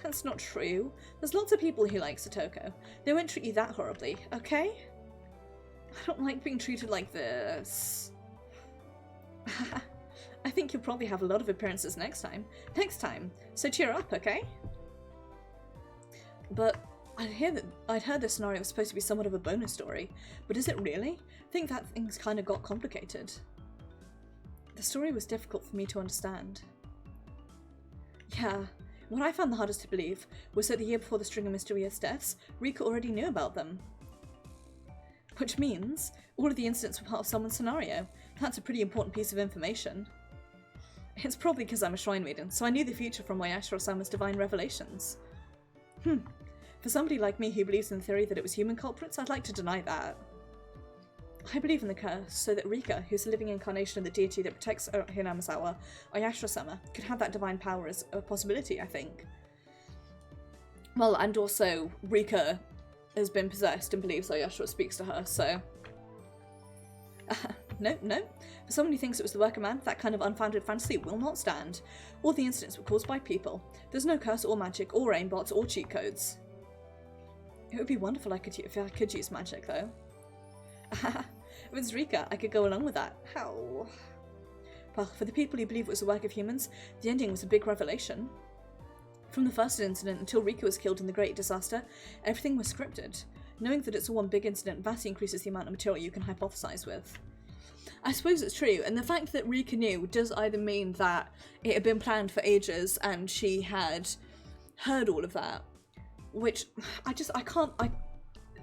That's not true. There's lots of people who like Satoko. They won't treat you that horribly, okay? I don't like being treated like this. I think you'll probably have a lot of appearances next time. So cheer up, okay? But I'd heard this scenario was supposed to be somewhat of a bonus story, but is it really? I think that things kind of got complicated. The story was difficult for me to understand. Yeah, what I found the hardest to believe was that the year before the string of mysterious deaths, Rika already knew about them. Which means all of the incidents were part of someone's scenario. That's a pretty important piece of information. It's probably because I'm a shrine maiden, so I knew the future from Yashiro-sama's divine revelations. For somebody like me who believes in the theory that it was human culprits, I'd like to deny that. I believe in the curse, so that Rika, who's a living incarnation of the deity that protects Hinamizawa, or Yashiro-sama, could have that divine power as a possibility, I think. Well, and also, Rika has been possessed and believes Yashiro speaks to her, so... No. For someone who thinks it was the work of man, that kind of unfounded fantasy will not stand. All the incidents were caused by people. There's no curse or magic or aimbots or cheat codes. It would be wonderful if I could use magic, though. If it's Rika, I could go along with that. How? Well, for the people who believe it was the work of humans, the ending was a big revelation. From the first incident until Rika was killed in the Great Disaster, everything was scripted. Knowing that it's all one big incident vastly increases the amount of material you can hypothesize with. I suppose it's true, and the fact that Rika knew does either mean that it had been planned for ages and she had heard all of that, which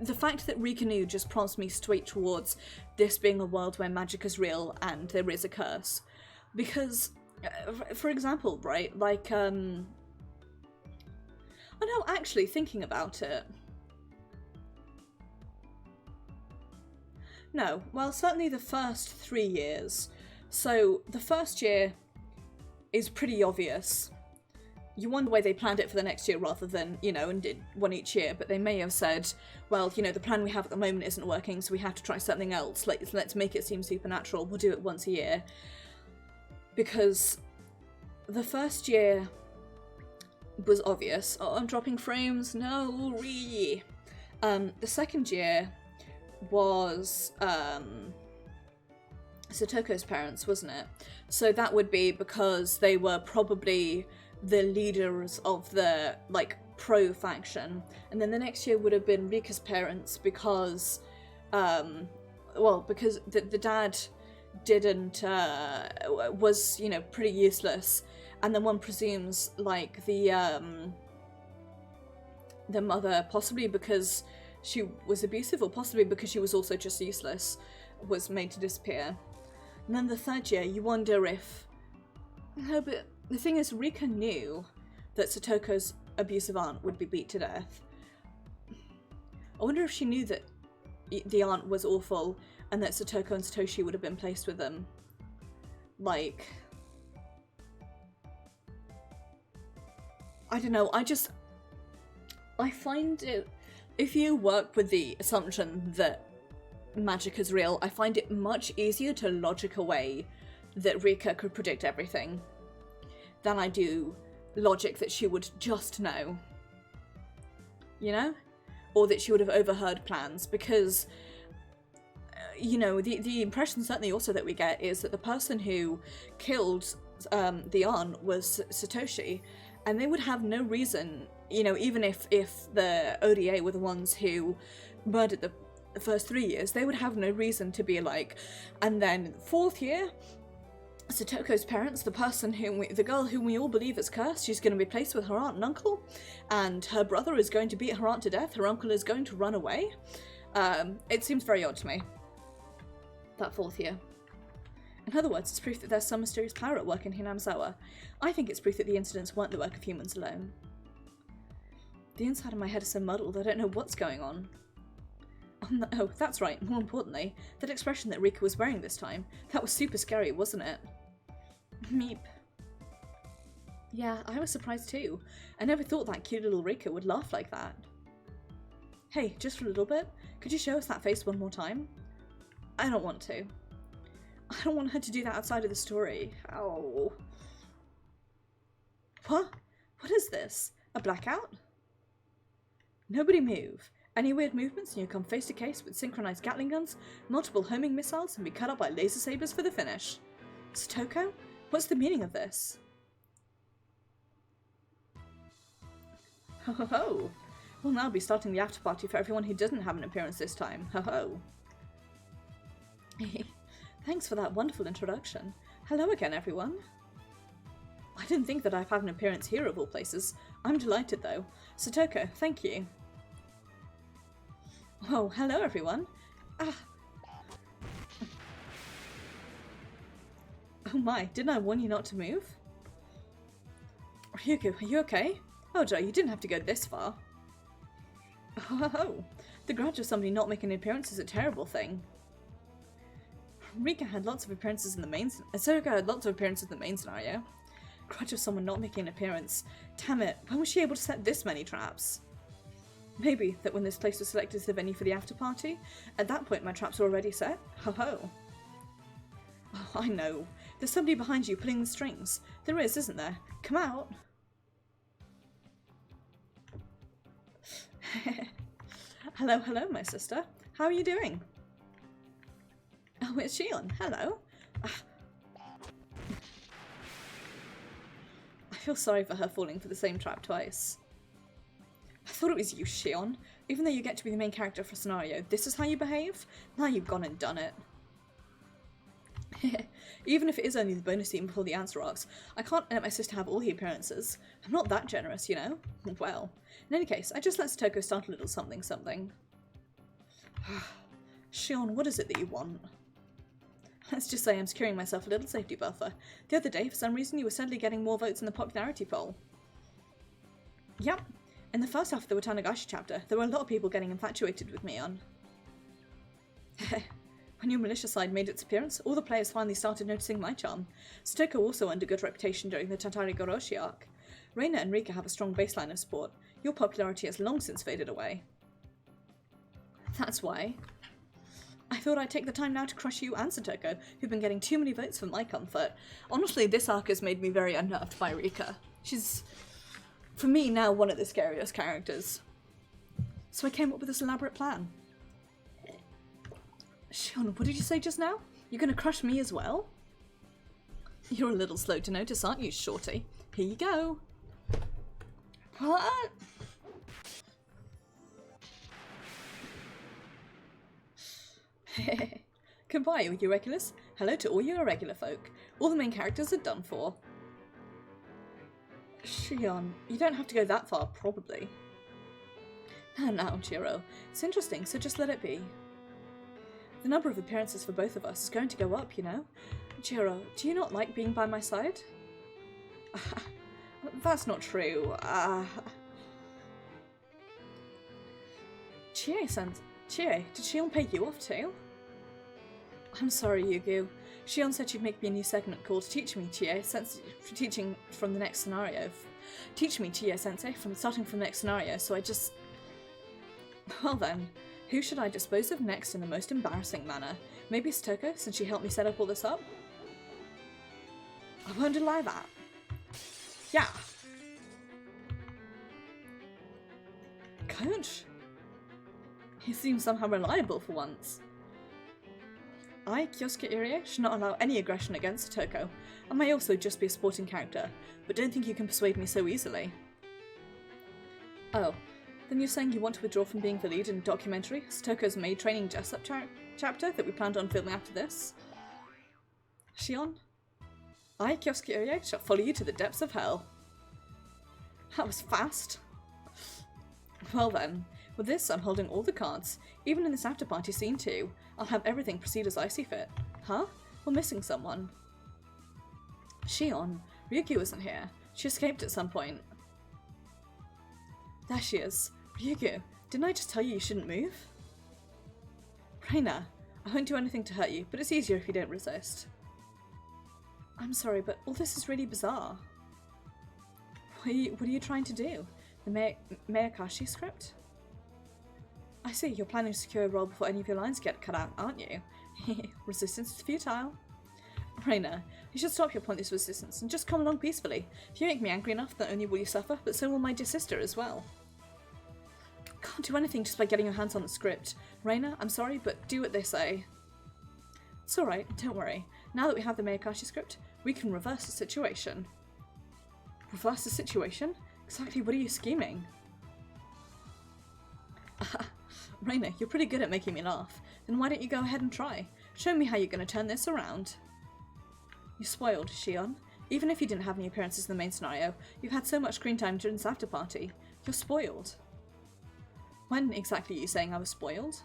the fact that Rika knew just prompts me straight towards this being a world where magic is real and there is a curse. Because, for example, right, like, I know, actually, thinking about it. No, well, certainly the first 3 years. So, the first year is pretty obvious. You wonder why they planned it for the next year rather than, and did one each year, but they may have said, well, the plan we have at the moment isn't working, so we have to try something else. Let's make it seem supernatural. We'll do it once a year. Because the first year was obvious. Oh, I'm dropping frames. No, The second year was Satoko's parents, wasn't it? So that would be because they were probably the leaders of the, pro faction. And then the next year would have been Rika's parents because, because the dad didn't, was, pretty useless. And then one presumes, the mother, possibly because she was abusive or possibly because she was also just useless, was made to disappear. And then the third year, you wonder if... No, but the thing is, Rika knew that Satoko's abusive aunt would be beat to death. I wonder if she knew that the aunt was awful and that Satoko and Satoshi would have been placed with them. I don't know, I find it if you work with the assumption that magic is real, I find it much easier to logic away that Rika could predict everything than I do logic that she would just know. You know? Or that she would have overheard plans, because, you know, the impression certainly also that we get is that the person who killed the aunt was Satoshi, and they would have no reason, you know, even if the ODA were the ones who murdered the first 3 years, they would have no reason to be like, and then 4th year, Satoko's parents, the girl whom we all believe is cursed, she's going to be placed with her aunt and uncle, and her brother is going to beat her aunt to death, her uncle is going to run away. It seems very odd to me, that 4th year. In other words, it's proof that there's some mysterious power at work in Hinamizawa. I think it's proof that the incidents weren't the work of humans alone. The inside of my head is so muddled, I don't know what's going on. Oh, that's right, more importantly, that expression that Rika was wearing this time, that was super scary, wasn't it? Meep. Yeah, I was surprised too. I never thought that cute little Rika would laugh like that. Hey, just for a little bit, could you show us that face one more time? I don't want to. I don't want her to do that outside of the story. Oh. What? What is this? A blackout? Nobody move. Any weird movements and you come face to case with synchronized Gatling guns, multiple homing missiles, and be cut up by laser sabers for the finish. Satoko? What's the meaning of this? Ho ho ho! We'll now be starting the after party for everyone who doesn't have an appearance this time. Ho ho! Thanks for that wonderful introduction. Hello again, everyone. I didn't think that I'd have an appearance here of all places. I'm delighted though. Satoko, thank you. Oh, hello everyone. Ah. Oh my, didn't I warn you not to move? Ryugu, are you okay? Oh Joe, you didn't have to go this far. Oh, the grudge of somebody not making an appearance is a terrible thing. Rika had lots of appearances in the main Ahsoka had lots of appearances in the main scenario. Grudge of someone not making an appearance. Damn it, when was she able to set this many traps? Maybe that when this place was selected as the venue for the after party, at that point my traps were already set? Ho ho. Oh, I know. There's somebody behind you pulling the strings. There is, isn't there? Come out. Hello, hello, my sister. How are you doing? Oh, it's Shion. Hello. I feel sorry for her falling for the same trap twice. I thought it was you, Shion. Even though you get to be the main character for a scenario, this is how you behave? Now you've gone and done it. Even if it is only the bonus scene before the answer arcs, I can't let my sister have all the appearances. I'm not that generous, you know? Well, in any case, I just let Satoko start a little something something. Shion, what is it that you want? Let's just say I'm securing myself a little safety buffer. The other day, for some reason, you were suddenly getting more votes in the popularity poll. Yep. In the first half of the Watanagashi chapter, there were a lot of people getting infatuated with Mion. When your militia side made its appearance, all the players finally started noticing my charm. Satoko also earned a good reputation during the Tatari Goroshi arc. Reina and Rika have a strong baseline of support. Your popularity has long since faded away. That's why. I thought I'd take the time now to crush you and Satoko, who've been getting too many votes for my comfort. Honestly, this arc has made me very unnerved by Rika. She's, for me, now one of the scariest characters. So I came up with this elaborate plan. Shion, what did you say just now? You're gonna crush me as well? You're a little slow to notice, aren't you, Shorty? Here you go. What? Goodbye, all you regulars. Hello to all you irregular folk. All the main characters are done for. Shion, you don't have to go that far, probably. No, Jiro. It's interesting, so just let it be. The number of appearances for both of us is going to go up, you know? Jiro, do you not like being by my side? That's not true. Chie, did Shion pay you off too? I'm sorry, Yugu. Shion said she'd make me a new segment called Teach Me, Chie, teaching from the next scenario. Teach me, Chie-sensei, starting from the next scenario, so I just... Well then, who should I dispose of next in the most embarrassing manner? Maybe it's Toko, since she helped me set up all this up? I won't allow that. Yeah. Coach? He seems somehow reliable for once. I, Kyosuke Irie, should not allow any aggression against Toko. I may also just be a sporting character, but don't think you can persuade me so easily. Oh, then you're saying you want to withdraw from being the lead in a documentary as Toko's maid training dress-up chapter that we planned on filming after this? Shion? I, Kyosuke Irie, shall follow you to the depths of hell. That was fast. Well then, with this I'm holding all the cards. Even in this after-party scene too, I'll have everything proceed as I see fit. Huh? We're missing someone. Shion, Ryuki wasn't here. She escaped at some point. There she is. Ryuki, didn't I just tell you shouldn't move? Reina, I won't do anything to hurt you, but it's easier if you don't resist. I'm sorry, but all this is really bizarre. What are you trying to do? The Miyakashi script? I see, you're planning to secure a role before any of your lines get cut out, aren't you? Resistance is futile. Reina, you should stop your pointless resistance and just come along peacefully. If you make me angry enough, not only will you suffer, but so will my dear sister as well. Can't do anything just by getting your hands on the script. Reina, I'm sorry, but do what they say. It's alright, don't worry. Now that we have the Miyakashi script, we can reverse the situation. Reverse the situation? Exactly what are you scheming? Reina, you're pretty good at making me laugh. Then why don't you go ahead and try? Show me how you're going to turn this around. You're spoiled, Shion. Even if you didn't have any appearances in the main scenario, you've had so much screen time during this after party. You're spoiled. When exactly are you saying I was spoiled?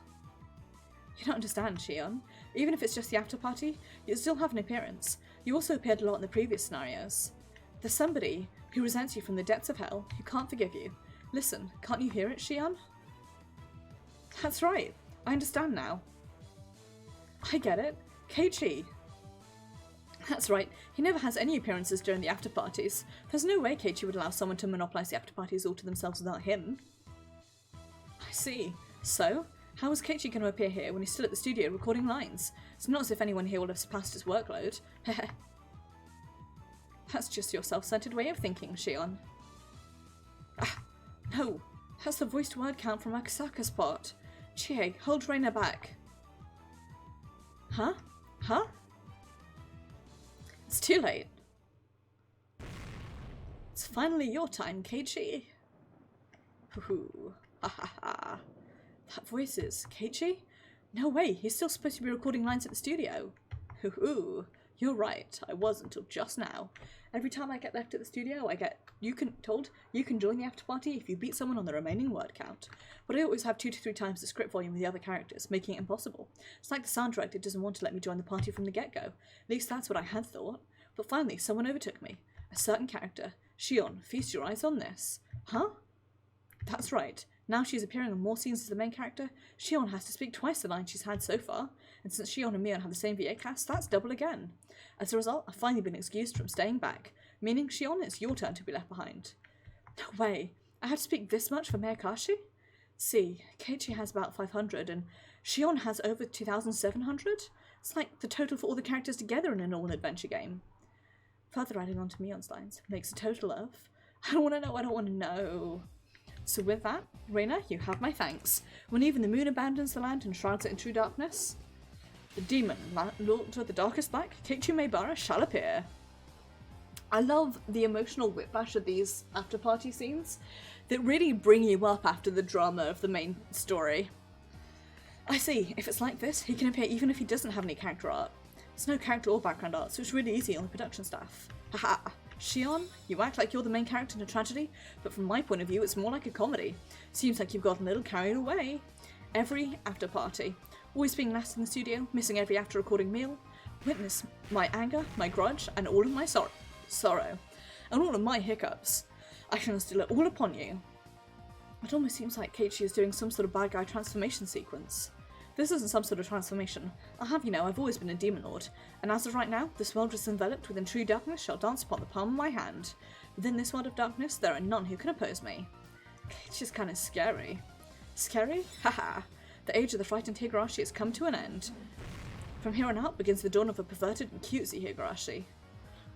You don't understand, Shion. Even if it's just the after party, you still have an appearance. You also appeared a lot in the previous scenarios. There's somebody who resents you from the depths of hell who can't forgive you. Listen, can't you hear it, Shion? That's right. I understand now. I get it. Keiichi. That's right. He never has any appearances during the after parties. There's no way Keiichi would allow someone to monopolize the after parties all to themselves without him. I see. So, how is Keiichi going to appear here when he's still at the studio recording lines? It's not as if anyone here will have surpassed his workload. Heh. That's just your self-centered way of thinking, Shion. Ah, no. That's the voiced word count from Akasaka's part. Chie, hold Reina back. Huh? Huh? It's too late. It's finally your time, Keiichi. Hoo-hoo. Ha ha ha. That voice is Keiichi? No way, he's still supposed to be recording lines at the studio. Hoo-hoo. You're right, I was until just now. Every time I get left at the studio, I get told you can join the after party if you beat someone on the remaining word count. But I always have 2 to 3 times the script volume of the other characters, making it impossible. It's like the sound director doesn't want to let me join the party from the get-go. At least that's what I had thought. But finally, someone overtook me. A certain character. Shion, feast your eyes on this. Huh? That's right. Now she's appearing on more scenes as the main character, Shion has to speak twice the lines she's had so far, and since Shion and Mion have the same VA cast, that's double again. As a result, I've finally been excused from staying back, meaning Shion, it's your turn to be left behind. No way! I have to speak this much for Miyakashi? See, Keiichi has about 500, and Shion has over 2,700? It's like the total for all the characters together in a normal adventure game. Further adding on to Mion's lines makes a total of... I don't want to know. So with that, Reina, you have my thanks. When even the moon abandons the land and shrouds it in true darkness, the demon, Lord of the Darkest Black, Keiichi Maebara, shall appear. I love the emotional whiplash of these after-party scenes that really bring you up after the drama of the main story. I see, if it's like this, he can appear even if he doesn't have any character art. There's no character or background art, so it's really easy on the production staff. Haha. Shion, you act like you're the main character in a tragedy, but from my point of view it's more like a comedy. Seems like you've gotten a little carried away. Every after party. Always being last in the studio, missing every after recording meal. Witness my anger, my grudge, and all of my sorrow. And all of my hiccups. I shall instill it all upon you. It almost seems like Keiichi is doing some sort of bad guy transformation sequence. This isn't some sort of transformation. I'll have you know I've always been a demon lord, and as of right now, this world is enveloped within true darkness shall dance upon the palm of my hand. Within this world of darkness, there are none who can oppose me. It's just kind of scary. Scary? Haha. The age of the frightened Higurashi has come to an end. From here on out begins the dawn of a perverted and cutesy Higurashi.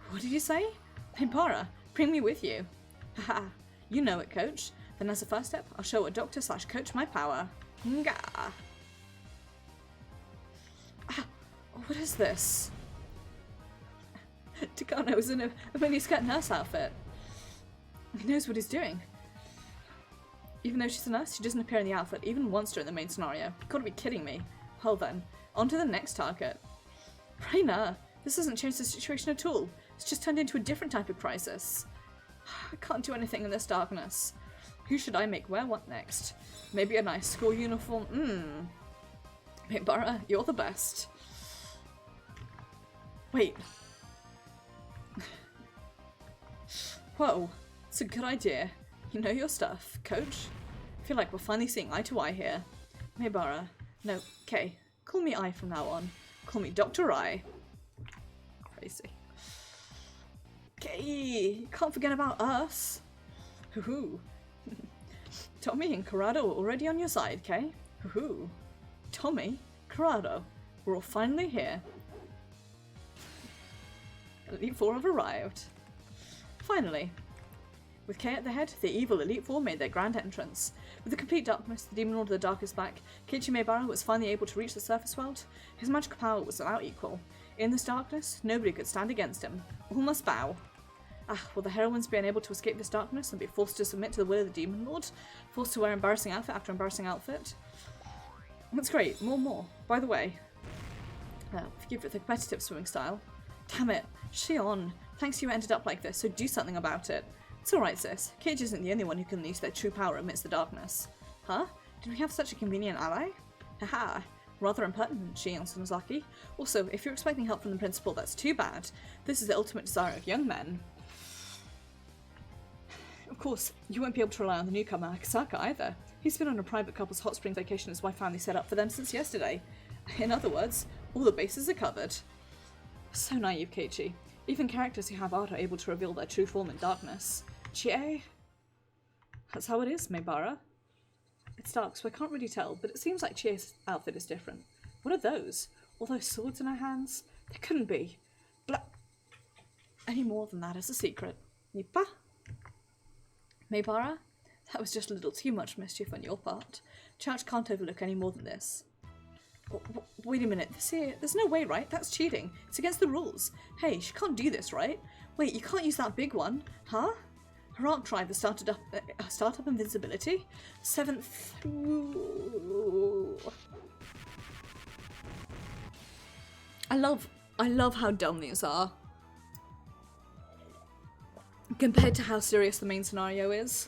What did you say? Himpara, bring me with you. Haha. You know it, coach. Then as a first step, I'll show a doctor/coach my power. Nga. Ah, what is this? Takano's in a miniskirt nurse outfit. He knows what he's doing. Even though she's a nurse, she doesn't appear in the outfit even once during the main scenario. You gotta be kidding me. Well then, on to the next target. Raina, this hasn't changed the situation at all. It's just turned into a different type of crisis. I can't do anything in this darkness. Who should I make wear what next? Maybe a nice school uniform? Hey, Bara, you're the best. Wait. Whoa, it's a good idea. You know your stuff, coach. I feel like we're finally seeing eye to eye here. Meibara. No, Kay. Call me I from now on. Call me Dr. I. Crazy. Kay, can't forget about us. Hoo-hoo. Tommy and Corrado are already on your side, Kay. Hoo-hoo. Tommy, Corrado, we're all finally here. Elite Four have arrived. Finally. With Kay at the head, the evil Elite Four made their grand entrance. With the complete darkness, the demon lord of the darkest back, Keiichi Meibara was finally able to reach the surface world. His magical power was without equal. In this darkness, nobody could stand against him. All must bow. Will the heroines be unable to escape this darkness and be forced to submit to the will of the demon lord? Forced to wear embarrassing outfit after embarrassing outfit? That's great. More. By the way, forgive the competitive swimming style. Damn it. Shion, thanks you ended up like this, so do something about it. It's alright, sis. Cage isn't the only one who can unleash their true power amidst the darkness. Huh? Did we have such a convenient ally? Haha. Rather impertinent, Shion Sonozaki. Also, if you're expecting help from the principal, that's too bad. This is the ultimate desire of young men. Of course, you won't be able to rely on the newcomer Akasaka either. He's been on a private couple's hot spring vacation his wife family set up for them since yesterday. In other words, all the bases are covered. So naive, Keiichi. Even characters who have art are able to reveal their true form in darkness. Chie? That's how it is, Meibara. It's dark, so I can't really tell, but it seems like Chie's outfit is different. What are those? All those swords in her hands? They couldn't be. Any more than that is a secret. Nippa? Meibara? That was just a little too much mischief on your part. Church can't overlook any more than this. Wait a minute, there's no way, right? That's cheating. It's against the rules. Hey, she can't do this, right? Wait, you can't use that big one, huh? Her arc drive has started up invincibility. 7th. Ooh. I love how dumb these are. Compared to how serious the main scenario is.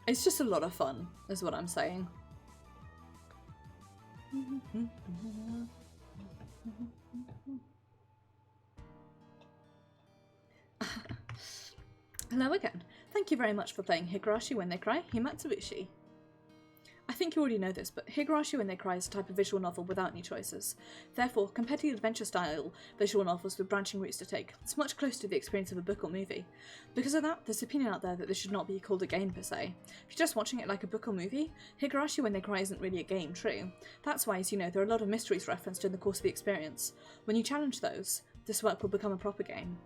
It's just a lot of fun, is what I'm saying. Hello again. Thank you very much for playing Higurashi When They Cry, Himatsubushi. I think you already know this, but Higurashi When They Cry is a type of visual novel without any choices. Therefore, compared to the adventure-style visual novels with branching routes to take, it's much closer to the experience of a book or movie. Because of that, there's opinion out there that this should not be called a game per se. If you're just watching it like a book or movie, Higurashi When They Cry isn't really a game, true. That's why, as you know, there are a lot of mysteries referenced in the course of the experience. When you challenge those, this work will become a proper game.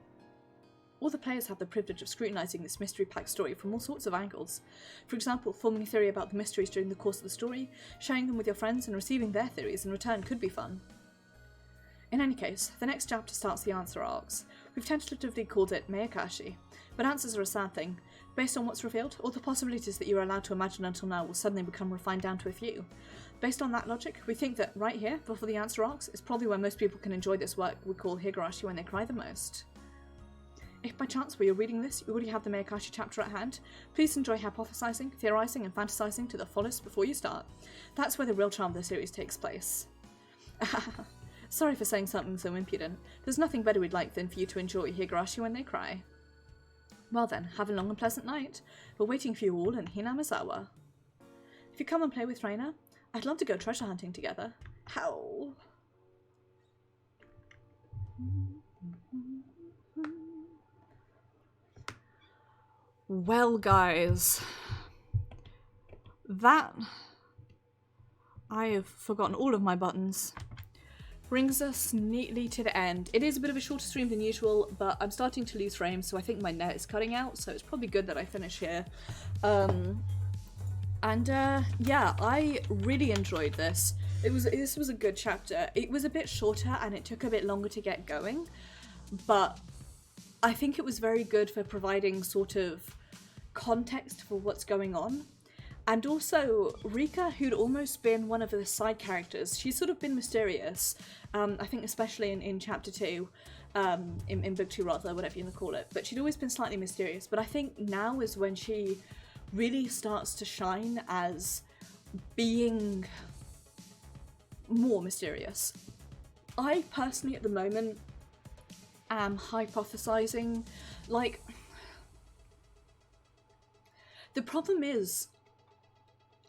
All the players have the privilege of scrutinising this mystery-packed story from all sorts of angles. For example, forming a theory about the mysteries during the course of the story, sharing them with your friends and receiving their theories in return could be fun. In any case, the next chapter starts the answer arcs. We've tentatively called it Mayakashi, but answers are a sad thing. Based on what's revealed, all the possibilities that you were allowed to imagine until now will suddenly become refined down to a few. Based on that logic, we think that right here, before the answer arcs, is probably where most people can enjoy this work we call Higurashi When They Cry the most. If by chance while you're reading this, you already have the Mayakashi chapter at hand, please enjoy hypothesizing, theorizing, and fantasizing to the fullest before you start. That's where the real charm of the series takes place. Sorry for saying something so impudent. There's nothing better we'd like than for you to enjoy Higurashi When They Cry. Well then, have a long and pleasant night. We're waiting for you all in Hinamizawa. If you come and play with Reina, I'd love to go treasure hunting together. How? Well, guys, that I have forgotten all of my buttons. Brings us neatly to the end. It is a bit of a shorter stream than usual, but I'm starting to lose frames, so I think my net is cutting out, so it's probably good that I finish here. Yeah, I really enjoyed this. This was a good chapter. It was a bit shorter and it took a bit longer to get going, but I think it was very good for providing sort of context for what's going on. And also, Rika, who'd almost been one of the side characters, she's sort of been mysterious, I think especially in chapter 2, in book 2 rather, whatever you want to call it, but she'd always been slightly mysterious, but I think now is when she really starts to shine as being more mysterious. I personally at the moment am hypothesizing, like, the problem is,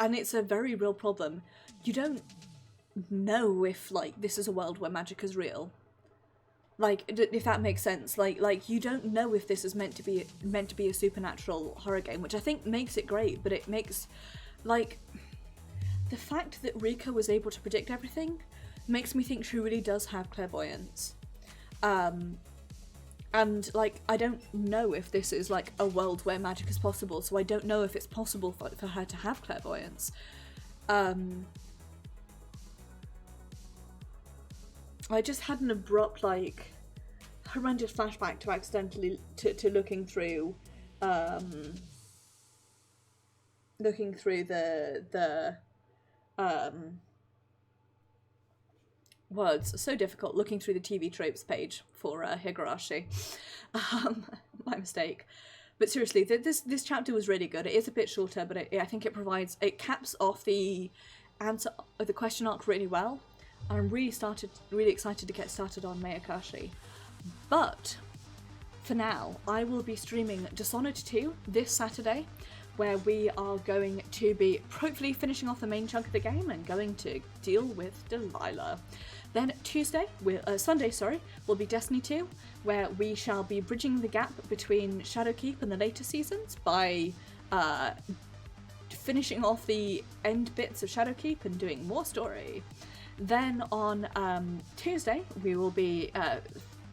and it's a very real problem, you don't know if, like, this is a world where magic is real. Like, if that makes sense. Like you don't know if this is meant to be a supernatural horror game, which I think makes it great, but it makes, like, the fact that Rika was able to predict everything makes me think she really does have clairvoyance. And, like, I don't know if this is, like, a world where magic is possible, so I don't know if it's possible for her to have clairvoyance. I just had an abrupt, like, horrendous flashback to accidentally, to looking through the words, so difficult, looking through the TV tropes page for Higurashi. My mistake. But seriously, this chapter was really good. It is a bit shorter, but I think it caps off the answer of the question arc really well. And I'm really excited to get started on Mayakashi. But for now, I will be streaming Dishonored 2 this Saturday, where we are going to be hopefully finishing off the main chunk of the game and going to deal with Delilah. Then Sunday, will be Destiny 2, where we shall be bridging the gap between Shadowkeep and the later seasons by finishing off the end bits of Shadowkeep and doing more story. Then on Tuesday, we will be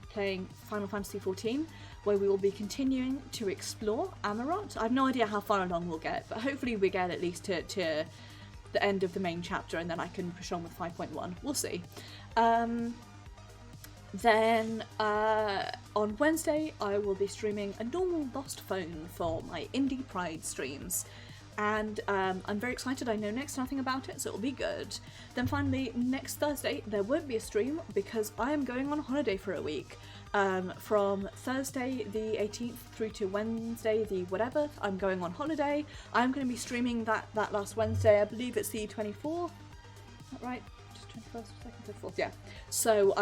playing Final Fantasy XIV, where we will be continuing to explore Amarot. I have no idea how far along we'll get, but hopefully we get at least to the end of the main chapter, and then I can push on with 5.1. We'll see. Then on Wednesday, I will be streaming a normal Lost Phone for my Indie Pride streams. And I'm very excited. I know next to nothing about it, so it'll be good. Then finally, next Thursday, there won't be a stream because I am going on holiday for a week. From Thursday the 18th through to Wednesday the whatever, I'm going on holiday. I'm going to be streaming that last Wednesday. I believe it's the 24th. Is that right? Just 21st, 2nd, 4th, yeah. So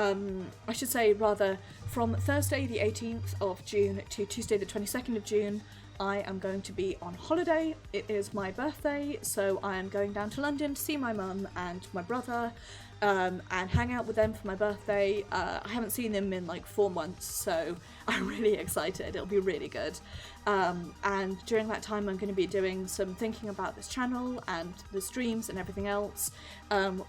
I should say rather from Thursday the 18th of June to Tuesday the 22nd of June, I am going to be on holiday. It is my birthday, so I am going down to London to see my mum and my brother and hang out with them for my birthday. I haven't seen them in like 4 months, so I'm really excited. It'll be really good. And during that time I'm going to be doing some thinking about this channel and the streams and everything else.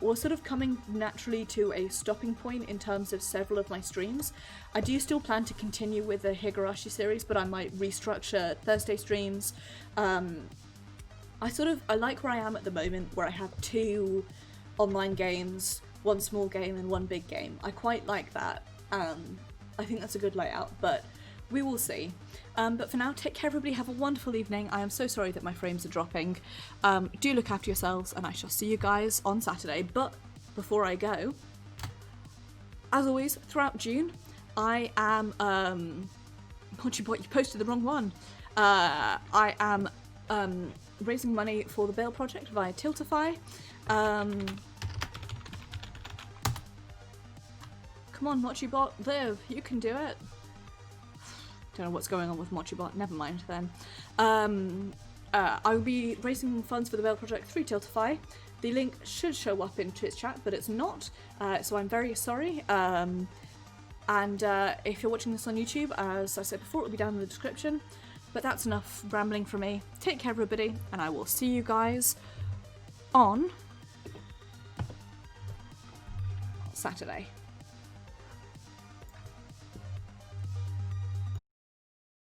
We're sort of coming naturally to a stopping point in terms of several of my streams. I do still plan to continue with the Higurashi series, but I might restructure Thursday streams. I like where I am at the moment, where I have 2 online games, 1 small game and 1 big game. I quite like that. I think that's a good layout, but we will see. But for now, take care everybody, have a wonderful evening. I am so sorry that my frames are dropping. Do look after yourselves, and I shall see you guys on Saturday. But before I go, as always, throughout June, I am, you posted the wrong one. I am raising money for the Bail Project via Tiltify. Come on, Mochibot, live, you can do it. Don't know what's going on with Mochibot, never mind then. I will be raising funds for the Bail Project through Tiltify. The link should show up in Twitch chat, but it's not, so I'm very sorry. And if you're watching this on YouTube, as I said before, it'll be down in the description. But that's enough rambling from me. Take care, everybody, and I will see you guys on Saturday.